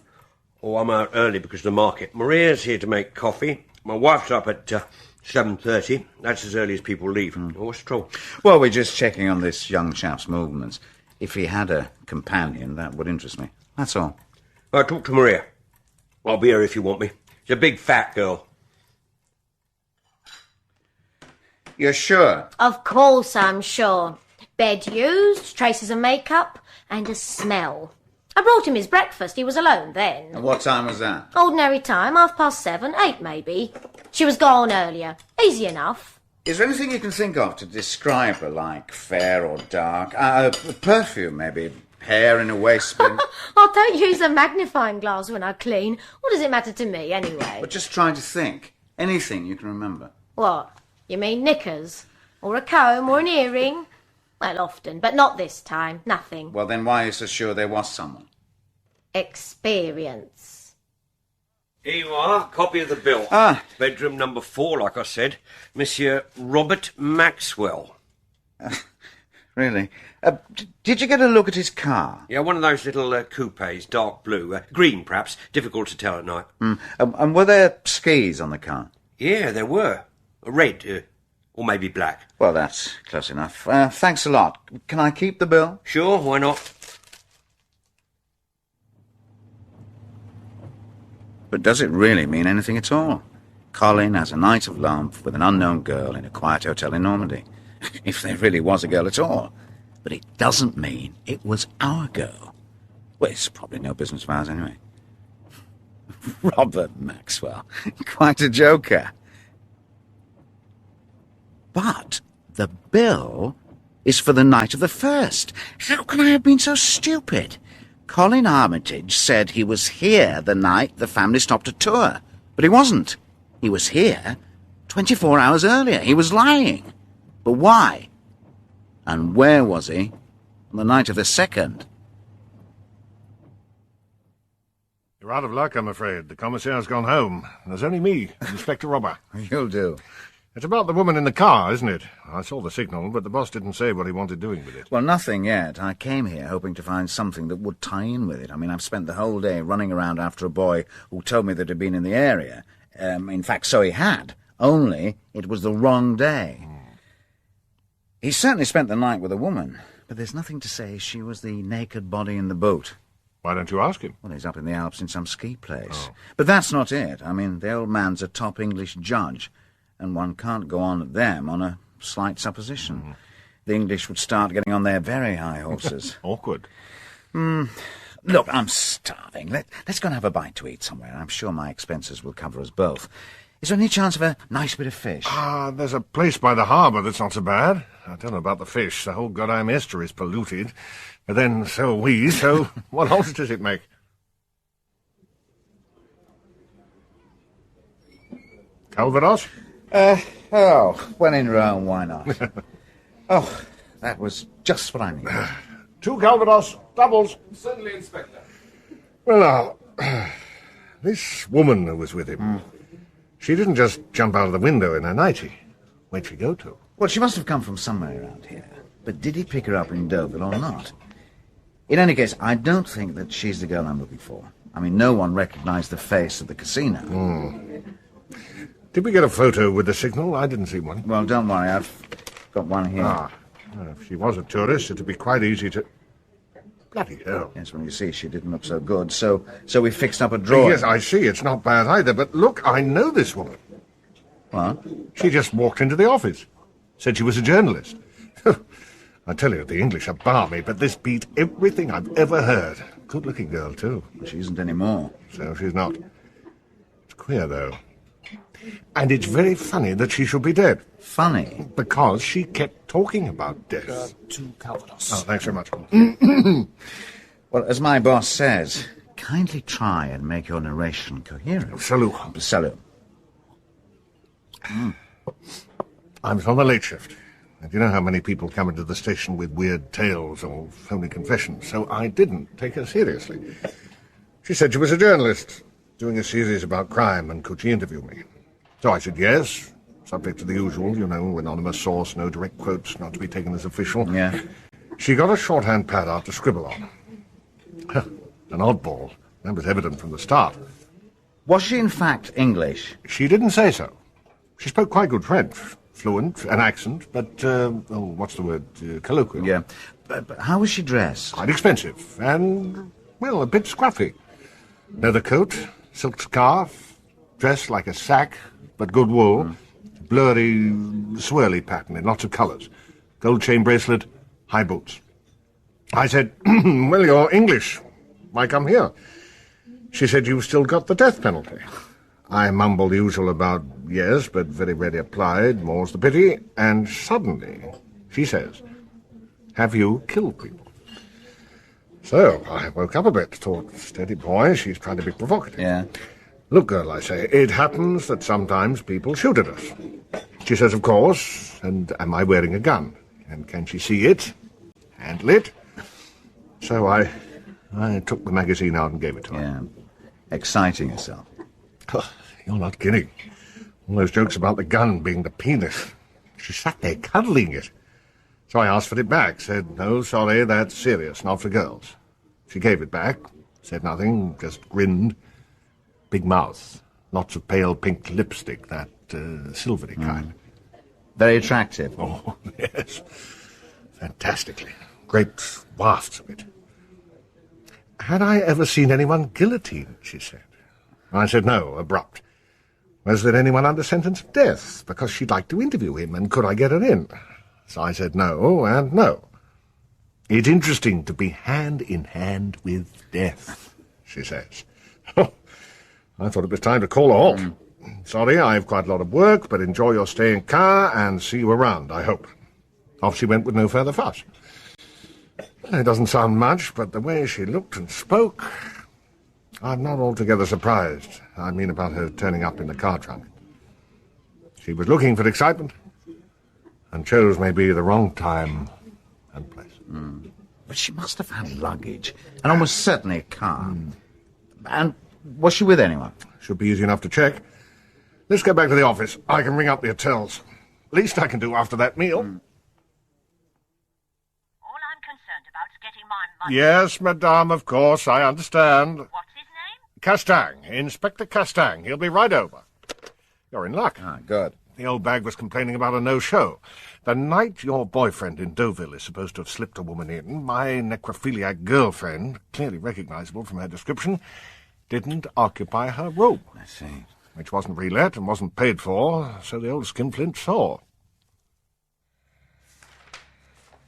Speaker 18: Oh, I'm out early because of the market. Maria's here to make coffee. My wife's up at 7:30. That's as early as people leave. Oh, what's the trouble?
Speaker 4: Well, we're just checking on this young chap's movements. If he had a companion, that would interest me. That's all.
Speaker 18: I'll talk to Maria. I'll be here if you want me. She's a big, fat girl.
Speaker 4: You're sure?
Speaker 16: Of course I'm sure. Bed used, traces of makeup, and a smell. I brought him his breakfast. He was alone then.
Speaker 4: And what time was that?
Speaker 16: Ordinary time, 7:30, 8 maybe. She was gone earlier. Easy enough.
Speaker 4: Is there anything you can think of to describe her, like fair or dark? Perfume, maybe. Hair in a waistband.
Speaker 16: Oh, don't use a magnifying glass when I clean. What does it matter to me, anyway?
Speaker 4: But just try to think. Anything you can remember.
Speaker 16: What? You mean knickers? Or a comb or an earring? Well, often, but not this time. Nothing.
Speaker 4: Well, then why are you so sure there was someone?
Speaker 16: Experience.
Speaker 18: Here you are, copy of the bill. Bedroom number 4, like I said. Monsieur Robert Maxwell.
Speaker 4: Really? Did you get a look at his car?
Speaker 18: Yeah, one of those little coupes, dark blue. Green, perhaps. Difficult to tell at night.
Speaker 4: And were there skis on the car?
Speaker 18: Yeah, there were. Red, or maybe black.
Speaker 4: Well, that's close enough. Thanks a lot. Can I keep the bill?
Speaker 18: Sure, why not?
Speaker 4: But does it really mean anything at all? Colin has a night of love with an unknown girl in a quiet hotel in Normandy. If there really was a girl at all. But it doesn't mean it was our girl. Well, it's probably no business of ours anyway. Robert Maxwell. Quite a joker. But the bill is for the night of the 1st. How can I have been so stupid? Colin Armitage said he was here the night the family stopped a tour. But he wasn't. He was here 24 hours earlier. He was lying. But why? And where was he on the night of the 2nd?
Speaker 1: You're out of luck, I'm afraid. The Commissaire's gone home. There's only me, Inspector Robber.
Speaker 4: You'll do.
Speaker 1: It's about the woman in the car, isn't it? I saw the signal, but the boss didn't say what he wanted doing with it.
Speaker 4: Well, nothing yet. I came here hoping to find something that would tie in with it. I mean, I've spent the whole day running around after a boy who told me that he'd been in the area. In fact, so he had. Only it was the wrong day. He certainly spent the night with a woman, but there's nothing to say she was the naked body in the boat.
Speaker 1: Why don't you ask him?
Speaker 4: Well, he's up in the Alps in some ski place. But that's not it. I mean, the old man's a top English judge, and one can't go on at them on a slight supposition. The English would start getting on their very high horses.
Speaker 1: Awkward.
Speaker 4: Look, I'm starving. Let's go and have a bite to eat somewhere. I'm sure my expenses will cover us both. Is there any chance of a nice bit of fish?
Speaker 1: There's a place by the harbour that's not so bad. I don't know about the fish. The whole goddamn estuary's polluted. But then, so are we, so what odds does it make? Calvados?
Speaker 4: When in Rome, why not? That was just what I needed.
Speaker 1: 2 Calvados, doubles.
Speaker 7: Certainly, Inspector.
Speaker 1: Well, now, this woman who was with him, she didn't just jump out of the window in her nightie. Where'd she go to?
Speaker 4: Well, she must have come from somewhere around here. But did he pick her up in Deauville or not? In any case, I don't think that she's the girl I'm looking for. I mean, no one recognized the face at the casino.
Speaker 1: Did we get a photo with the signal? I didn't see one.
Speaker 4: Well, don't worry, I've got one here.
Speaker 1: Well, if she was a tourist, it'd be quite easy to... Bloody hell.
Speaker 4: Yes, well, you see, she didn't look so good, so we fixed up a drawer.
Speaker 1: Yes, I see, it's not bad either, but look, I know this woman.
Speaker 4: What?
Speaker 1: She just walked into the office. Said she was a journalist. I tell you, the English are balmy, but this beat everything I've ever heard. Good-looking girl, too.
Speaker 4: She isn't anymore.
Speaker 1: So she's not. It's queer, though. And it's very funny that she should be dead.
Speaker 4: Funny?
Speaker 1: Because she kept talking about death.
Speaker 12: 2 Calvados.
Speaker 1: Oh, thanks very much.
Speaker 4: Well, as my boss says, kindly try and make your narration coherent.
Speaker 1: Salut.
Speaker 4: Salut.
Speaker 1: I was on the late shift. And you know how many people come into the station with weird tales or phony confessions, so I didn't take her seriously. She said she was a journalist, doing a series about crime, and could she interview me? So I said yes, subject to the usual, you know, anonymous source, no direct quotes, not to be taken as official.
Speaker 4: Yeah.
Speaker 1: She got a shorthand pad out to scribble on. An oddball. That was evident from the start.
Speaker 4: Was she in fact English?
Speaker 1: She didn't say so. She spoke quite good French. Fluent, an accent, but, what's the word? Colloquial.
Speaker 4: Yeah. But how was she dressed?
Speaker 1: Quite expensive, and, well, a bit scruffy. Leather coat, silk scarf, dressed like a sack, but good wool, blurry, swirly pattern in lots of colours, gold chain bracelet, high boots. I said, well, you're English. Why come here? She said, you've still got the death penalty. I mumbled the usual about, yes, but very rarely applied, more's the pity, and suddenly she says, have you killed people? So I woke up a bit, thought, steady boy, she's trying to be provocative.
Speaker 4: Yeah.
Speaker 1: Look, girl, I say, it happens that sometimes people shoot at us. She says, of course, and am I wearing a gun? And can she see it? Handle it? So I took the magazine out and gave it to her.
Speaker 4: Yeah. Exciting herself.
Speaker 1: Oh, you're not kidding. All those jokes about the gun being the penis. She sat there cuddling it. So I asked for it back, said, no, sorry, that's serious, not for girls. She gave it back, said nothing, just grinned. Big mouth, lots of pale pink lipstick, that silvery kind.
Speaker 4: Very attractive.
Speaker 1: Oh, yes. Fantastically. Great wafts of it. Had I ever seen anyone guillotined, she said. I said no, abrupt. Was there anyone under sentence of death? Because she'd like to interview him, and could I get her in? So I said no, and no. It's interesting to be hand in hand with death, she says. I thought it was time to call a halt. Sorry, I've quite a lot of work, but enjoy your stay in car and see you around, I hope. Off she went with no further fuss. It doesn't sound much, but the way she looked and spoke, I'm not altogether surprised. I mean about her turning up in the car trunk. She was looking for excitement, and chose maybe the wrong time and place.
Speaker 4: But she must have had luggage, and almost certainly a car. And was she with anyone?
Speaker 1: Should be easy enough to check. Let's go back to the office. I can ring up the hotels. Least I can do after that meal.
Speaker 11: All I'm concerned about is getting my money.
Speaker 1: Yes, madame, of course, I understand.
Speaker 11: What's his name?
Speaker 1: Castang, Inspector Castang. He'll be right over. You're in luck.
Speaker 4: Good.
Speaker 1: The old bag was complaining about a no-show. The night your boyfriend in Deauville is supposed to have slipped a woman in, my necrophiliac girlfriend, clearly recognizable from her description, didn't occupy her room.
Speaker 4: I see.
Speaker 1: Which wasn't relet and wasn't paid for, so the old skinflint saw.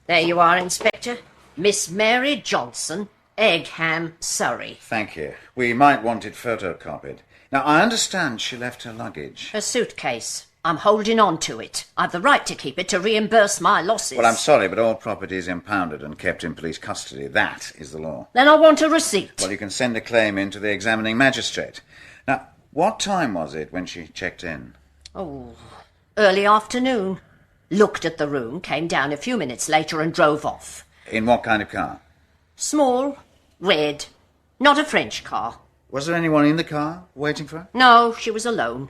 Speaker 19: There you are, Inspector. Miss Mary Johnson, Egham, Surrey.
Speaker 4: Thank you. We might want it photocopied. Now, I understand she left her luggage.
Speaker 19: Her suitcase. I'm holding on to it. I've the right to keep it to reimburse my losses.
Speaker 4: Well, I'm sorry, but all property is impounded and kept in police custody. That is the law.
Speaker 19: Then I want a receipt.
Speaker 4: Well, you can send a claim in to the examining magistrate. Now, what time was it when she checked in?
Speaker 19: Oh, early afternoon. Looked at the room, came down a few minutes later and drove off.
Speaker 4: In what kind of car?
Speaker 19: Small, red, not a French car.
Speaker 4: Was there anyone in the car waiting for her?
Speaker 19: No, she was alone.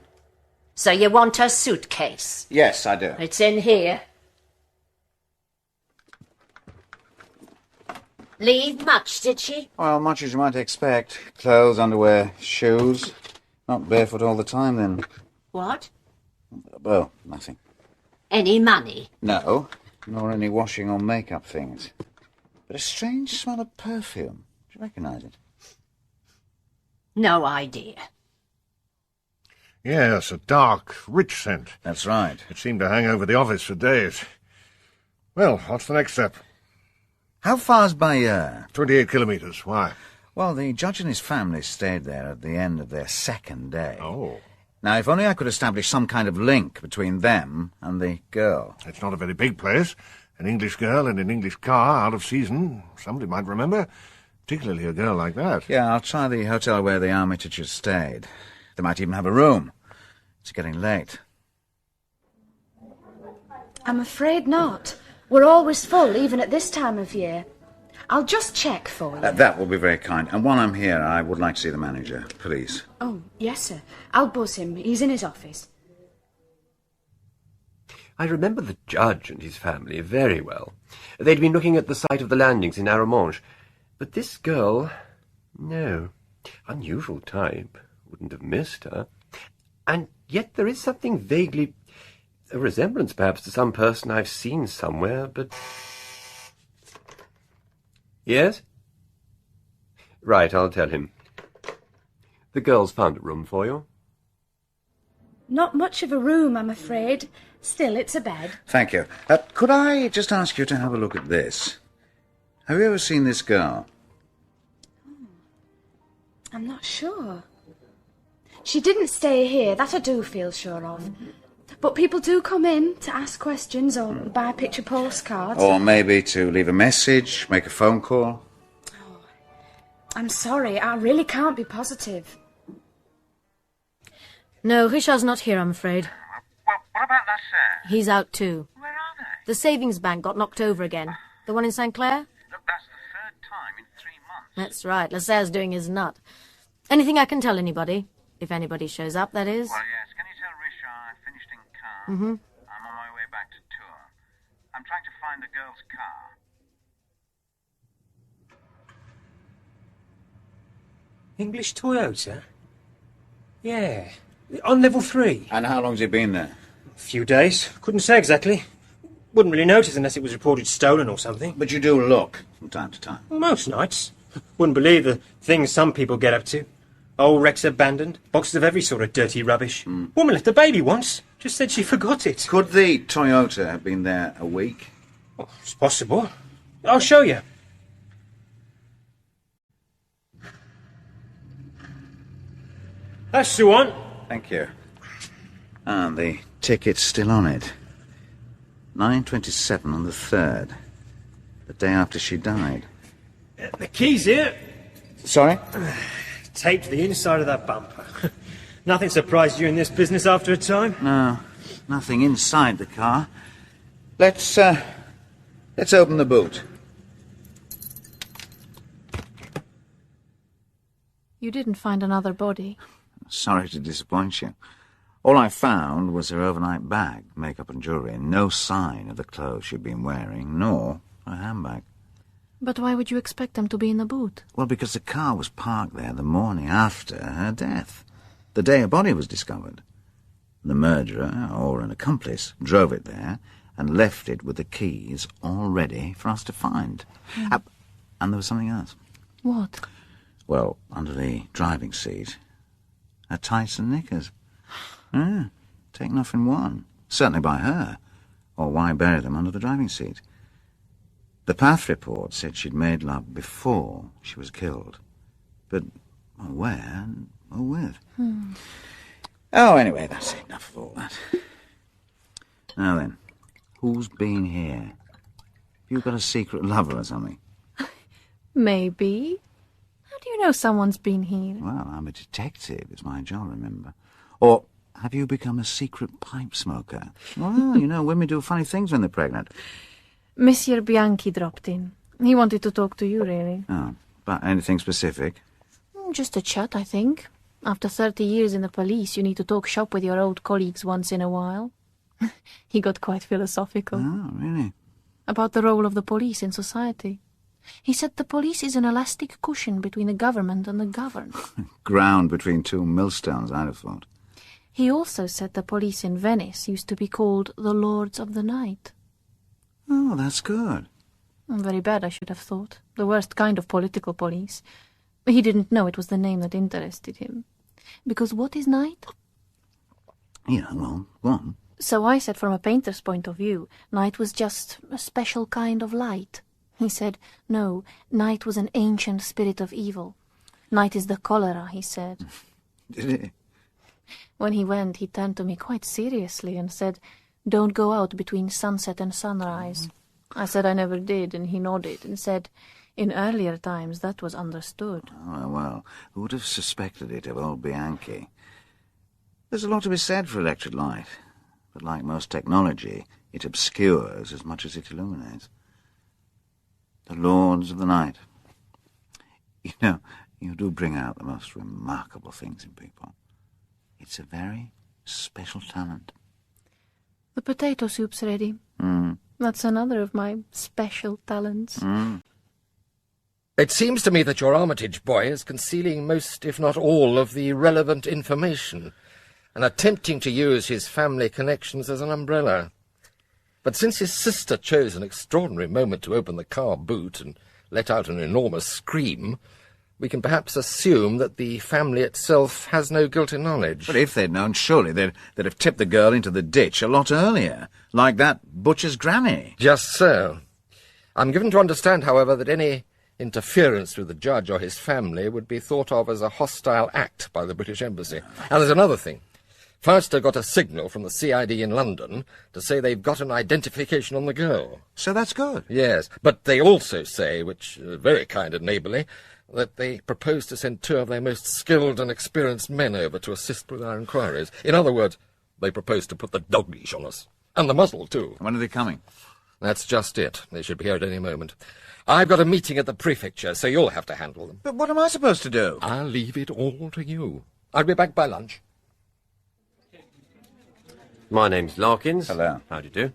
Speaker 19: So you want her suitcase?
Speaker 4: Yes, I do.
Speaker 19: It's in here. Leave much, did she?
Speaker 4: Well, much as you might expect. Clothes, underwear, shoes. Not barefoot all the time, then.
Speaker 19: What?
Speaker 4: Well, nothing.
Speaker 19: Any money?
Speaker 4: No, nor any washing or makeup things. But a strange smell of perfume. Do you recognise it?
Speaker 19: No idea.
Speaker 1: Yes, a dark, rich scent.
Speaker 4: That's right.
Speaker 1: It seemed to hang over the office for days. Well, what's the next step?
Speaker 4: How far's Bayeux?
Speaker 1: 28 kilometres. Why?
Speaker 4: Well, the judge and his family stayed there at the end of their second day.
Speaker 1: Oh.
Speaker 4: Now, if only I could establish some kind of link between them and the girl.
Speaker 1: It's not a very big place. An English girl in an English car, out of season. Somebody might remember. Particularly a girl like that.
Speaker 4: Yeah, I'll try the hotel where the Armitages stayed. They might even have a room. It's getting late.
Speaker 5: I'm afraid not. We're always full, even at this time of year. I'll just check for you.
Speaker 4: That will be very kind. And while I'm here, I would like to see the manager, please.
Speaker 5: Oh, yes, sir. I'll buzz him. He's in his office.
Speaker 20: I remember the judge and his family very well. They'd been looking at the site of the landings in Arromanches. But this girl, no. Unusual type. Wouldn't have missed her. And yet there is something vaguely... a resemblance, perhaps, to some person I've seen somewhere, but... Yes? Right, I'll tell him. The girl's found a room for you.
Speaker 5: Not much of a room, I'm afraid. Still, it's a bed.
Speaker 4: Thank you. Could I just ask you to have a look at this? Have you ever seen this girl?
Speaker 5: I'm not sure. She didn't stay here, that I do feel sure of. But people do come in to ask questions or buy picture postcards.
Speaker 4: Or maybe to leave a message, make a phone call?
Speaker 5: I'm sorry, I really can't be positive.
Speaker 15: No, Richard's not here, I'm afraid.
Speaker 6: What about Lasserre?
Speaker 15: He's out too.
Speaker 6: Where are they?
Speaker 15: The savings bank got knocked over again. The one in St. Clair?
Speaker 6: Look, that's the third time in 3 months.
Speaker 15: That's right, Lasserre's doing his nut. Anything I can tell anybody? If anybody shows up, that is.
Speaker 6: Well, yes. Can you tell Richard I finished in car?
Speaker 15: Mm-hmm.
Speaker 6: I'm on my way back to Tours. I'm trying to find the girl's car.
Speaker 12: English Toyota? Yeah. On level 3.
Speaker 4: And how long's he been there?
Speaker 12: A few days. Couldn't say exactly. Wouldn't really notice unless it was reported stolen or something.
Speaker 4: But you do look from time to time.
Speaker 12: Most nights. Wouldn't believe the things some people get up to. Old wrecks abandoned, boxes of every sort of dirty rubbish. Woman left a baby once. Just said she forgot it.
Speaker 4: Could the Toyota have been there a week?
Speaker 12: Oh, it's possible. I'll show you. That's the one.
Speaker 4: Thank you. And the ticket's still on it. 9:27 on the 3rd. The day after she died.
Speaker 12: The key's here.
Speaker 4: Sorry?
Speaker 12: Taped to the inside of that bumper. Nothing surprised you in this business after a time?
Speaker 4: No, nothing inside the car. Let's open the boot.
Speaker 15: You didn't find another body.
Speaker 4: Sorry to disappoint you. All I found was her overnight bag, makeup and jewellery, and no sign of the clothes she'd been wearing, nor her handbag.
Speaker 15: But why would you expect them to be in the boot?
Speaker 4: Well, because the car was parked there the morning after her death, the day her body was discovered. The murderer, or an accomplice, drove it there and left it with the keys all ready for us to find. And there was something else.
Speaker 15: What?
Speaker 4: Well, under the driving seat, her tights and knickers. Taken off in one. Certainly by her. Or why bury them under the driving seat? The path report said she'd made love before she was killed. But where or with? Oh, anyway, that's enough of all that. Now then, who's been here? You got a secret lover or something?
Speaker 15: Maybe. How do you know someone's been here?
Speaker 4: Well, I'm a detective. It's my job, remember. Or have you become a secret pipe smoker? Well, you know, women do funny things when they're pregnant.
Speaker 15: Monsieur Bianchi dropped in. He wanted to talk to you, really.
Speaker 4: Oh, but anything specific?
Speaker 15: Just a chat, I think. After 30 years in the police, you need to talk shop with your old colleagues once in a while. He got quite philosophical.
Speaker 4: Oh, really?
Speaker 15: About the role of the police in society. He said the police is an elastic cushion between the government and the governed.
Speaker 4: Ground between two millstones, I'd have thought.
Speaker 15: He also said the police in Venice used to be called the Lords of the Night.
Speaker 4: Oh, that's good.
Speaker 15: Very bad, I should have thought. The worst kind of political police. He didn't know it was the name that interested him. Because what is night?
Speaker 4: Yeah, well, go on.
Speaker 15: So I said from a painter's point of view, night was just a special kind of light. He said, no, night was an ancient spirit of evil. Night is the cholera, he said.
Speaker 4: Did he?
Speaker 15: When he went, he turned to me quite seriously and said, don't go out between sunset and sunrise. I said I never did, and he nodded and said, in earlier times that was understood.
Speaker 4: Oh, well, who would have suspected it of old Bianchi? There's a lot to be said for electric light, but like most technology, it obscures as much as it illuminates. The Lords of the Night. You know, you do bring out the most remarkable things in people. It's a very special talent.
Speaker 15: The potato soup's ready. That's another of my special talents.
Speaker 7: It seems to me that your Armitage boy is concealing most, if not all, of the relevant information, and attempting to use his family connections as an umbrella. But since his sister chose an extraordinary moment to open the car boot and let out an enormous scream, we can perhaps assume that the family itself has no guilty knowledge.
Speaker 4: But if they'd known, surely they'd have tipped the girl into the ditch a lot earlier, like that butcher's granny.
Speaker 7: Just so. I'm given to understand, however, that any interference with the judge or his family would be thought of as a hostile act by the British Embassy. And there's another thing. Fausta got a signal from the CID in London to say they've got an identification on the girl.
Speaker 4: So that's good.
Speaker 7: Yes, but they also say, which is very kind and neighbourly, that they propose to send 2 of their most skilled and experienced men over to assist with our inquiries. In other words, they propose to put the dog leash on us. And the muzzle, too.
Speaker 4: When are they coming?
Speaker 7: That's just it. They should be here at any moment. I've got a meeting at the prefecture, so you'll have to handle them.
Speaker 4: But what am I supposed to do?
Speaker 7: I'll leave it all to you. I'll be back by lunch.
Speaker 20: My name's Larkins.
Speaker 4: Hello.
Speaker 20: How do you do?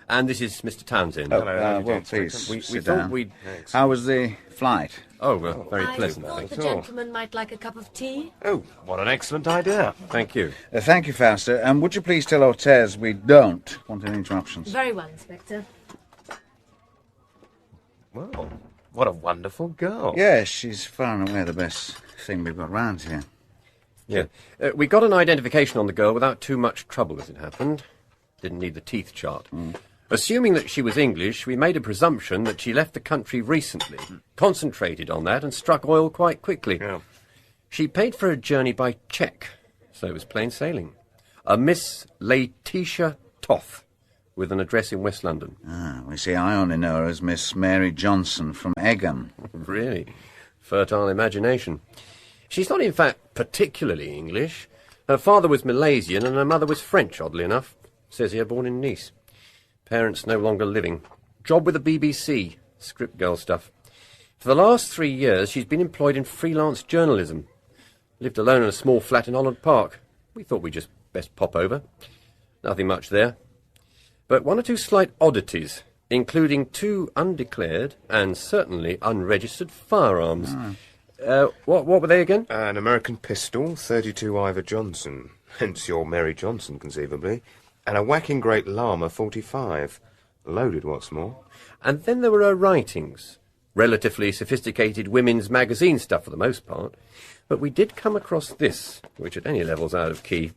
Speaker 20: And this is Mr. Townsend.
Speaker 4: Oh, well, please,
Speaker 20: we
Speaker 4: sit
Speaker 20: thought
Speaker 4: down.
Speaker 20: we'd...
Speaker 4: How was the flight?
Speaker 20: Oh, well, very pleasant,
Speaker 19: I
Speaker 20: thanks.
Speaker 19: thought the gentleman might like a cup of tea.
Speaker 20: Oh, what an excellent idea. Thank you.
Speaker 4: Thank you, Fausta. And would you please tell Ortez we don't want any interruptions?
Speaker 19: Very well, Inspector.
Speaker 20: Well, what a wonderful girl.
Speaker 4: Yes, she's far and away the best thing we've got round here.
Speaker 20: Yeah. We got an identification on the girl without too much trouble, as it happened. Didn't need the teeth chart. Assuming that she was English, we made a presumption that she left the country recently, concentrated on that, and struck oil quite quickly. Yeah. She paid for her journey by cheque, so it was plain sailing. A Miss Laetitia Toth, with an address in West London.
Speaker 4: Ah, we see, I only know her as Miss Mary Johnson from Egham.
Speaker 20: Really? Fertile imagination. She's not, in fact, particularly English. Her father was Malaysian and her mother was French, oddly enough. Says here, born in Nice. Parents no longer living. Job with the BBC. Script girl stuff. For the last 3 years, she's been employed in freelance journalism. Lived alone in a small flat in Holland Park. We thought we'd just best pop over. Nothing much there. But one or two slight oddities, including 2 undeclared and certainly unregistered firearms. What were they again?
Speaker 17: An American pistol, .32 Ivor Johnson, hence your Mary Johnson, conceivably, and a whacking great llama 45, loaded, what's more.
Speaker 20: And then there were her writings. Relatively sophisticated women's magazine stuff for the most part. But we did come across this, which at any level's out of key.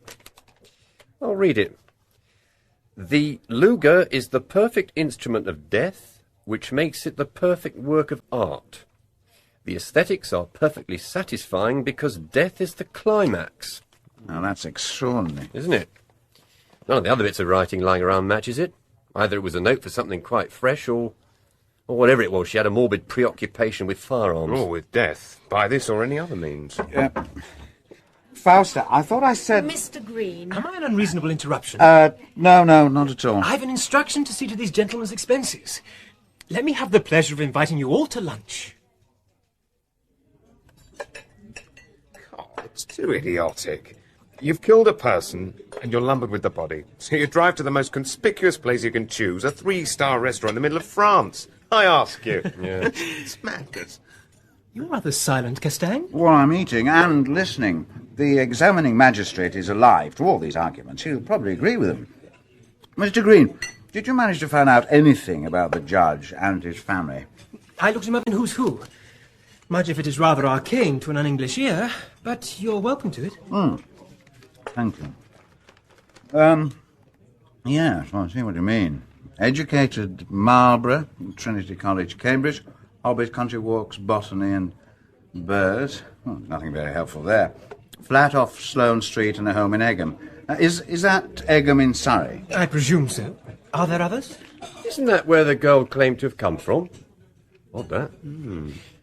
Speaker 20: I'll read it. The Luger is the perfect instrument of death, which makes it the perfect work of art. The aesthetics are perfectly satisfying because death is the climax.
Speaker 4: Now, that's extraordinary.
Speaker 20: Isn't it? None of the other bits of writing lying around matches it. Either it was a note for something quite fresh, or whatever it was, she had a morbid preoccupation with firearms.
Speaker 17: Or with death, by this or any other means.
Speaker 4: Fausta, I thought I said...
Speaker 12: Mr. Green. Am I an unreasonable interruption?
Speaker 4: No, not at all.
Speaker 12: I've an instruction to see to these gentlemen's expenses. Let me have the pleasure of inviting you all to lunch.
Speaker 17: It's too idiotic. You've killed a person, and you're lumbered with the body. So you drive to the most conspicuous place you can choose, a 3-star restaurant in the middle of France. I ask you.
Speaker 20: Yeah.
Speaker 17: It's madness.
Speaker 12: You're rather silent, Castang.
Speaker 4: Well, I'm eating and listening. The examining magistrate is alive to all these arguments. He'll probably agree with them. Mr. Green, did you manage to find out anything about the judge and his family?
Speaker 12: I looked him up in Who's Who. Much if it is rather arcane to an un-English ear, but you're welcome to it.
Speaker 4: Thank you. Yes, I see what you mean. Educated Marlborough, Trinity College, Cambridge, hobbies, country walks, botany and birds. Well, nothing very helpful there. Flat off Sloane Street and a home in Egham. Is that Egham in Surrey?
Speaker 12: I presume so. Are there others?
Speaker 20: Isn't that where the girl claimed to have come from? Odd that.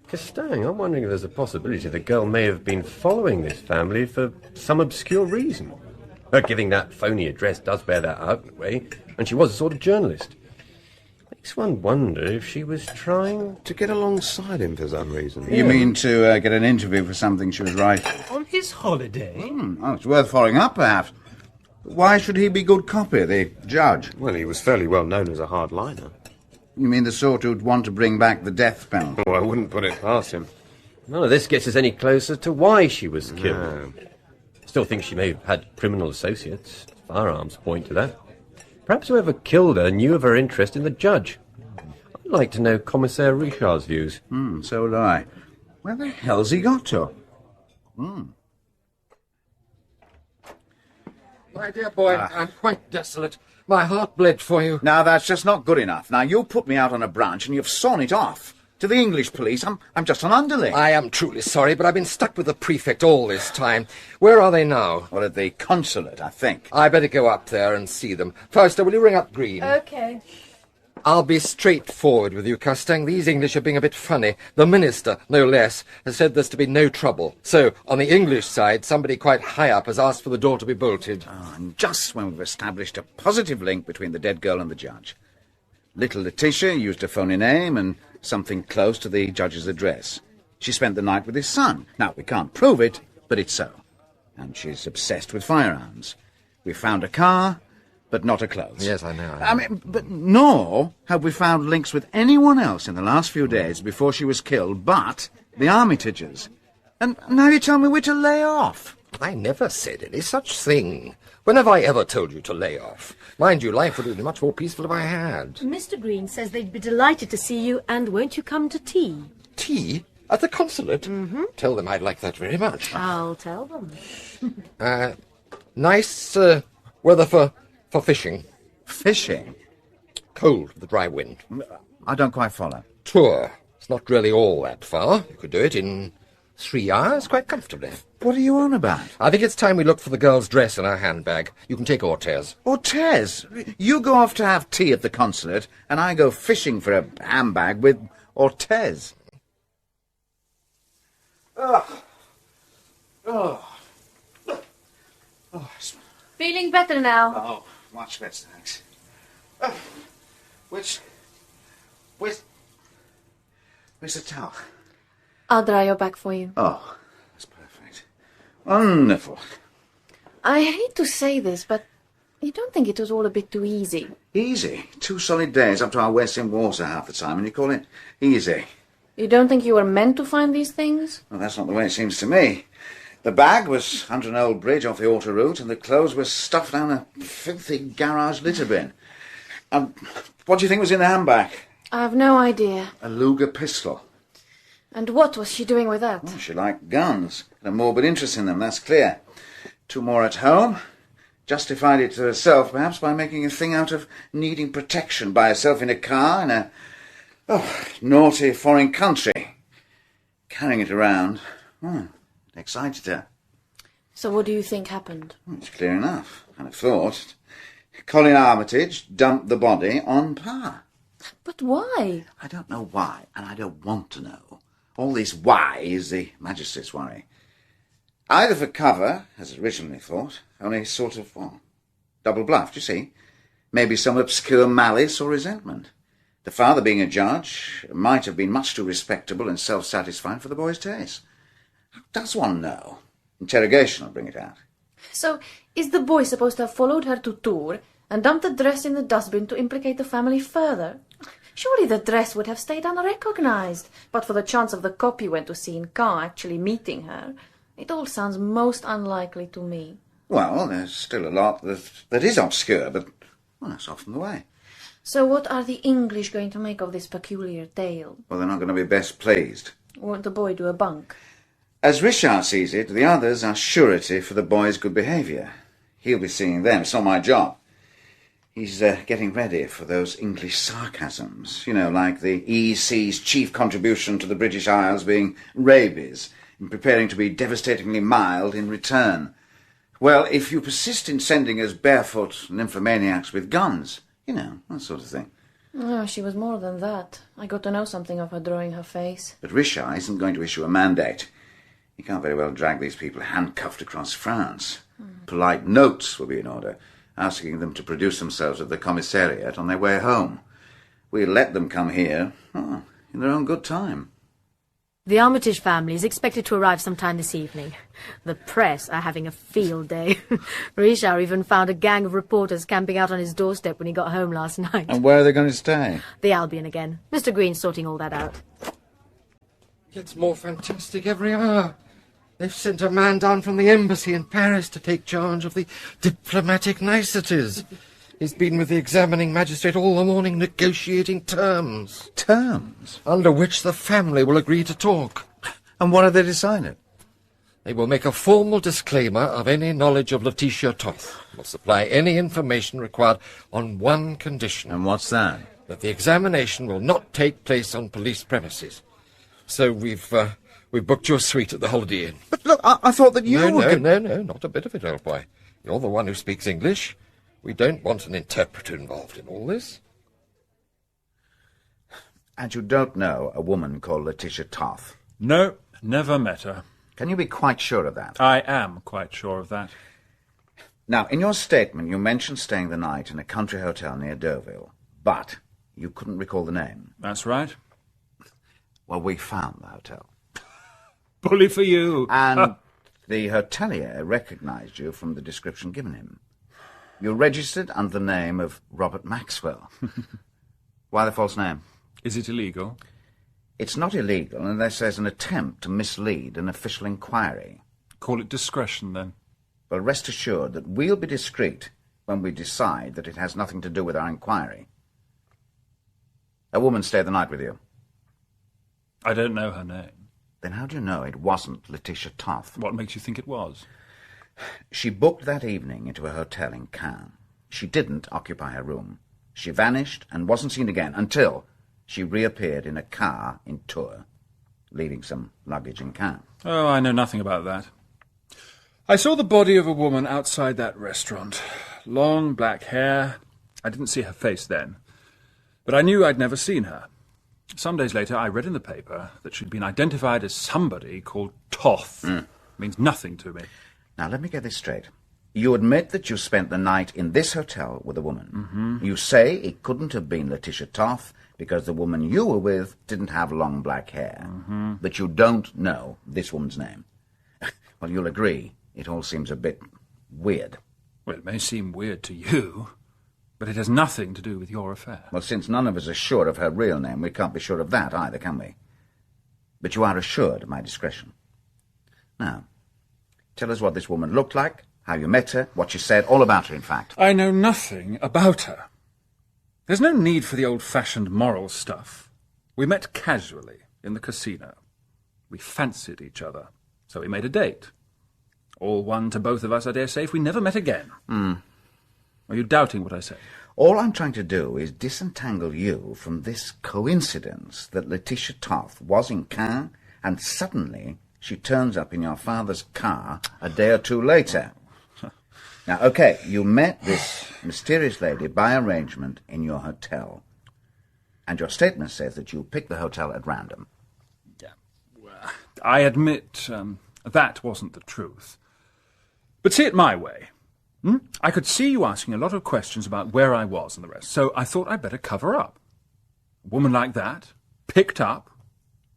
Speaker 20: Castang, I'm wondering if there's a possibility the girl may have been following this family for some obscure reason. Her giving that phony address does bear that out in a way, and she was a sort of journalist. Makes one wonder if she was trying
Speaker 17: to get alongside him for some reason.
Speaker 4: You mean to get an interview for something she was writing?
Speaker 12: On his holiday?
Speaker 4: Oh, it's worth following up, perhaps. Why should he be good copy, the judge?
Speaker 17: Well, he was fairly well known as a hardliner.
Speaker 4: You mean the sort who'd want to bring back the death penalty?
Speaker 17: Oh, I wouldn't put it past him.
Speaker 20: None of this gets us any closer to why she was killed.
Speaker 17: No.
Speaker 20: Still think she may have had criminal associates. Firearms point to that. Perhaps whoever killed her knew of her interest in the judge. I'd like to know Commissaire Richard's views.
Speaker 4: So would I. Where the hell's he got to?
Speaker 7: My dear boy, I'm quite desolate. My heart bled for you.
Speaker 4: Now, that's just not good enough. Now, you put me out on a branch and you've sawn it off. To the English police, I'm just an underling.
Speaker 7: I am truly sorry, but I've been stuck with the prefect all this time. Where are they now?
Speaker 4: Well, at the consulate, I think.
Speaker 7: I better go up there and see them. Fausta, will you ring up Green?
Speaker 5: Okay.
Speaker 7: I'll be straightforward with you, Castang. These English are being a bit funny. The minister, no less, has said there's to be no trouble. So, on the English side, somebody quite high up has asked for the door to be bolted.
Speaker 4: And just when we've established a positive link between the dead girl and the judge. Little Letitia used a phony name and something close to the judge's address. She spent the night with his son. Now, we can't prove it, but it's so. And she's obsessed with firearms. We found a car, but not a clothes.
Speaker 7: Yes, I know.
Speaker 4: I mean, but nor have we found links with anyone else in the last few days before she was killed, but the Armitages. And now you tell me we're to lay off.
Speaker 7: I never said any such thing. When have I ever told you to lay off? Mind you, life would have been much more peaceful if I had.
Speaker 21: Mr. Green says they'd be delighted to see you, and won't you come to tea?
Speaker 7: Tea? At the consulate? Mm-hmm. Tell them I'd like that very much.
Speaker 21: I'll tell them.
Speaker 7: Nice weather for fishing.
Speaker 4: Fishing?
Speaker 7: Cold with the dry wind.
Speaker 4: I don't quite follow.
Speaker 7: Tour. It's not really all that far. You could do it in 3 hours, quite comfortably.
Speaker 4: What are you on about?
Speaker 7: I think it's time we looked for the girl's dress in her handbag. You can take Ortez.
Speaker 4: Ortez? You go off to have tea at the consulate, and I go fishing for a handbag with Ortez. Oh.
Speaker 15: Feeling better now?
Speaker 4: Oh, much better, thanks. Where's the towel?
Speaker 15: I'll dry your back for you.
Speaker 4: Oh, that's perfect. Wonderful.
Speaker 15: I hate to say this, but you don't think it was all a bit too easy?
Speaker 4: Easy? 2 solid days up to our waist in water half the time, and you call it easy?
Speaker 15: You don't think you were meant to find these things?
Speaker 4: Well, that's not the way it seems to me. The bag was under an old bridge off the auto route, and the clothes were stuffed down a filthy garage litter bin. What do you think was in the handbag?
Speaker 15: I have no idea.
Speaker 4: A Luger pistol.
Speaker 15: And what was she doing with that?
Speaker 4: Well, she liked guns. Had a morbid interest in them, that's clear. 2 more at home. Justified it to herself, perhaps, by making a thing out of needing protection by herself in a car in a naughty foreign country. Carrying it around. Excited her.
Speaker 15: So what do you think happened?
Speaker 4: It's clear enough. I'd have thought. Colin Armitage dumped the body on par.
Speaker 15: But why?
Speaker 4: I don't know why, and I don't want to know. All this why is the magistrate's worry. Either for cover, as originally thought, only sort of, double bluff, do you see? Maybe some obscure malice or resentment. The father, being a judge, might have been much too respectable and self-satisfied for the boy's taste. How does one know? Interrogation will bring it out.
Speaker 15: So, is the boy supposed to have followed her to Tours and dumped the dress in the dustbin to implicate the family further? Surely the dress would have stayed unrecognized, but for the chance of the cop you went to see in car actually meeting her. It all sounds most unlikely to me.
Speaker 4: Well, there's still a lot that is obscure, but that's often the way.
Speaker 15: So what are the English going to make of this peculiar tale?
Speaker 4: Well, they're not going to be best pleased.
Speaker 15: Won't the boy do a bunk?
Speaker 4: As Richard sees it, the others are surety for the boy's good behaviour. He'll be seeing them. It's not my job. He's getting ready for those English sarcasms. You know, like the EC's chief contribution to the British Isles being rabies, and preparing to be devastatingly mild in return. Well, if you persist in sending us barefoot nymphomaniacs with guns, you know, that sort of thing.
Speaker 15: Oh, she was more than that. I got to know something of her drawing her face.
Speaker 4: But Richard isn't going to issue a mandate. You can't very well drag these people handcuffed across France. Polite notes will be in order, asking them to produce themselves at the commissariat on their way home. We'll let them come here in their own good time.
Speaker 21: The Armitage family is expected to arrive sometime this evening. The press are having a field day. Richard even found a gang of reporters camping out on his doorstep when he got home last night.
Speaker 4: And where are they going to stay?
Speaker 21: The Albion again. Mr. Green's sorting all that out.
Speaker 7: It's more fantastic every hour. They've sent a man down from the embassy in Paris to take charge of the diplomatic niceties. He's been with the examining magistrate all the morning negotiating terms.
Speaker 4: Terms?
Speaker 7: Under which the family will agree to talk.
Speaker 4: And what have they decided?
Speaker 7: They will make a formal disclaimer of any knowledge of Letitia Toth. Will supply any information required on one condition.
Speaker 4: And what's that?
Speaker 7: That the examination will not take place on police premises. So we've booked your suite at the Holiday Inn.
Speaker 4: But look, I thought that you were...
Speaker 7: No, not a bit of it, old boy. You're the one who speaks English. We don't want an interpreter involved in all this.
Speaker 4: And you don't know a woman called Letitia Toth?
Speaker 9: No, never met her.
Speaker 4: Can you be quite sure of that?
Speaker 9: I am quite sure of that.
Speaker 4: Now, in your statement, you mentioned staying the night in a country hotel near Deauville, but you couldn't recall the name.
Speaker 9: That's right.
Speaker 4: Well, we found the hotel.
Speaker 9: Bully for you.
Speaker 4: And the hotelier recognised you from the description given him. You're registered under the name of Robert Maxwell. Why the false name?
Speaker 9: Is it illegal?
Speaker 4: It's not illegal unless there's an attempt to mislead an official inquiry.
Speaker 9: Call it discretion, then.
Speaker 4: Well, rest assured that we'll be discreet when we decide that it has nothing to do with our inquiry. A woman stayed the night with you.
Speaker 9: I don't know her name.
Speaker 4: Then how do you know it wasn't Letitia Toth?
Speaker 9: What makes you think it was?
Speaker 4: She booked that evening into a hotel in Cannes. She didn't occupy her room. She vanished and wasn't seen again until she reappeared in a car in Tours. leaving some luggage in Caen.
Speaker 9: Oh, I know nothing about that. I saw the body of a woman outside that restaurant. Long black hair. I didn't see her face then, but I knew I'd never seen her. Some days later, I read in the paper that she'd been identified as somebody called Toth. Means nothing to me.
Speaker 4: Now, let me get this straight. You admit that you spent the night in this hotel with a woman. You say it couldn't have been Letitia Toth because the woman you were with didn't have long black hair. But you don't know this woman's name. Well, you'll agree, it all seems a bit weird.
Speaker 9: Well, it may seem weird to you, but it has nothing to do with your affair.
Speaker 4: Well, since none of us are sure of her real name, we can't be sure of that either, can we? But you are assured of my discretion. Now, tell us what this woman looked like, how you met her, what she said, all about her, in fact.
Speaker 9: I know nothing about her. There's no need for the old-fashioned moral stuff. We met casually in the casino. We fancied each other, so we made a date. All one to both of us, I dare say, if we never met again. Are you doubting what I say?
Speaker 4: All I'm trying to do is disentangle you from this coincidence that Letitia Toth was in Caen and suddenly she turns up in your father's car a day or two later. Now, okay, you met this mysterious lady by arrangement in your hotel, and your statement says that you picked the hotel at random.
Speaker 9: Yeah, well, I admit that wasn't the truth. But see it my way. I could see you asking a lot of questions about where I was and the rest, so I thought I'd better cover up. A woman like that, picked up,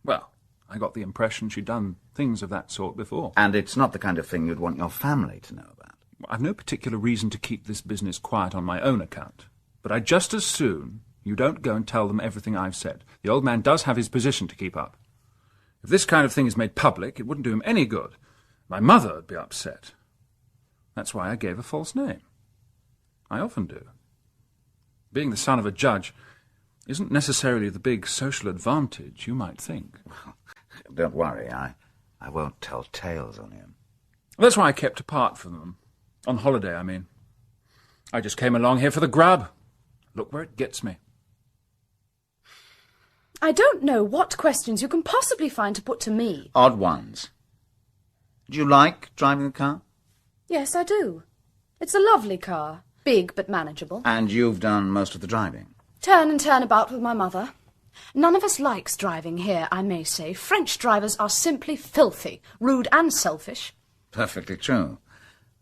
Speaker 9: well, I got the impression she'd done things of that sort before.
Speaker 4: And it's not the kind of thing you'd want your family to know about.
Speaker 9: I've no particular reason to keep this business quiet on my own account, but I'd just as soon you don't go and tell them everything I've said. The old man does have his position to keep up. If this kind of thing is made public, it wouldn't do him any good. My mother would be upset. That's why I gave a false name. I often do. Being the son of a judge isn't necessarily the big social advantage you might think.
Speaker 4: Don't worry, I won't tell tales on him.
Speaker 9: That's why I kept apart from them. On holiday, I mean. I just came along here for the grub. Look where it gets me.
Speaker 5: I don't know what questions you can possibly find to put to me.
Speaker 4: Odd ones. Do you like driving the car?
Speaker 5: Yes, I do. It's a lovely car. Big but manageable.
Speaker 4: And you've done most of the driving?
Speaker 5: Turn and turn about with my mother. None of us likes driving here, I may say. French drivers are simply filthy, rude and selfish.
Speaker 4: Perfectly true.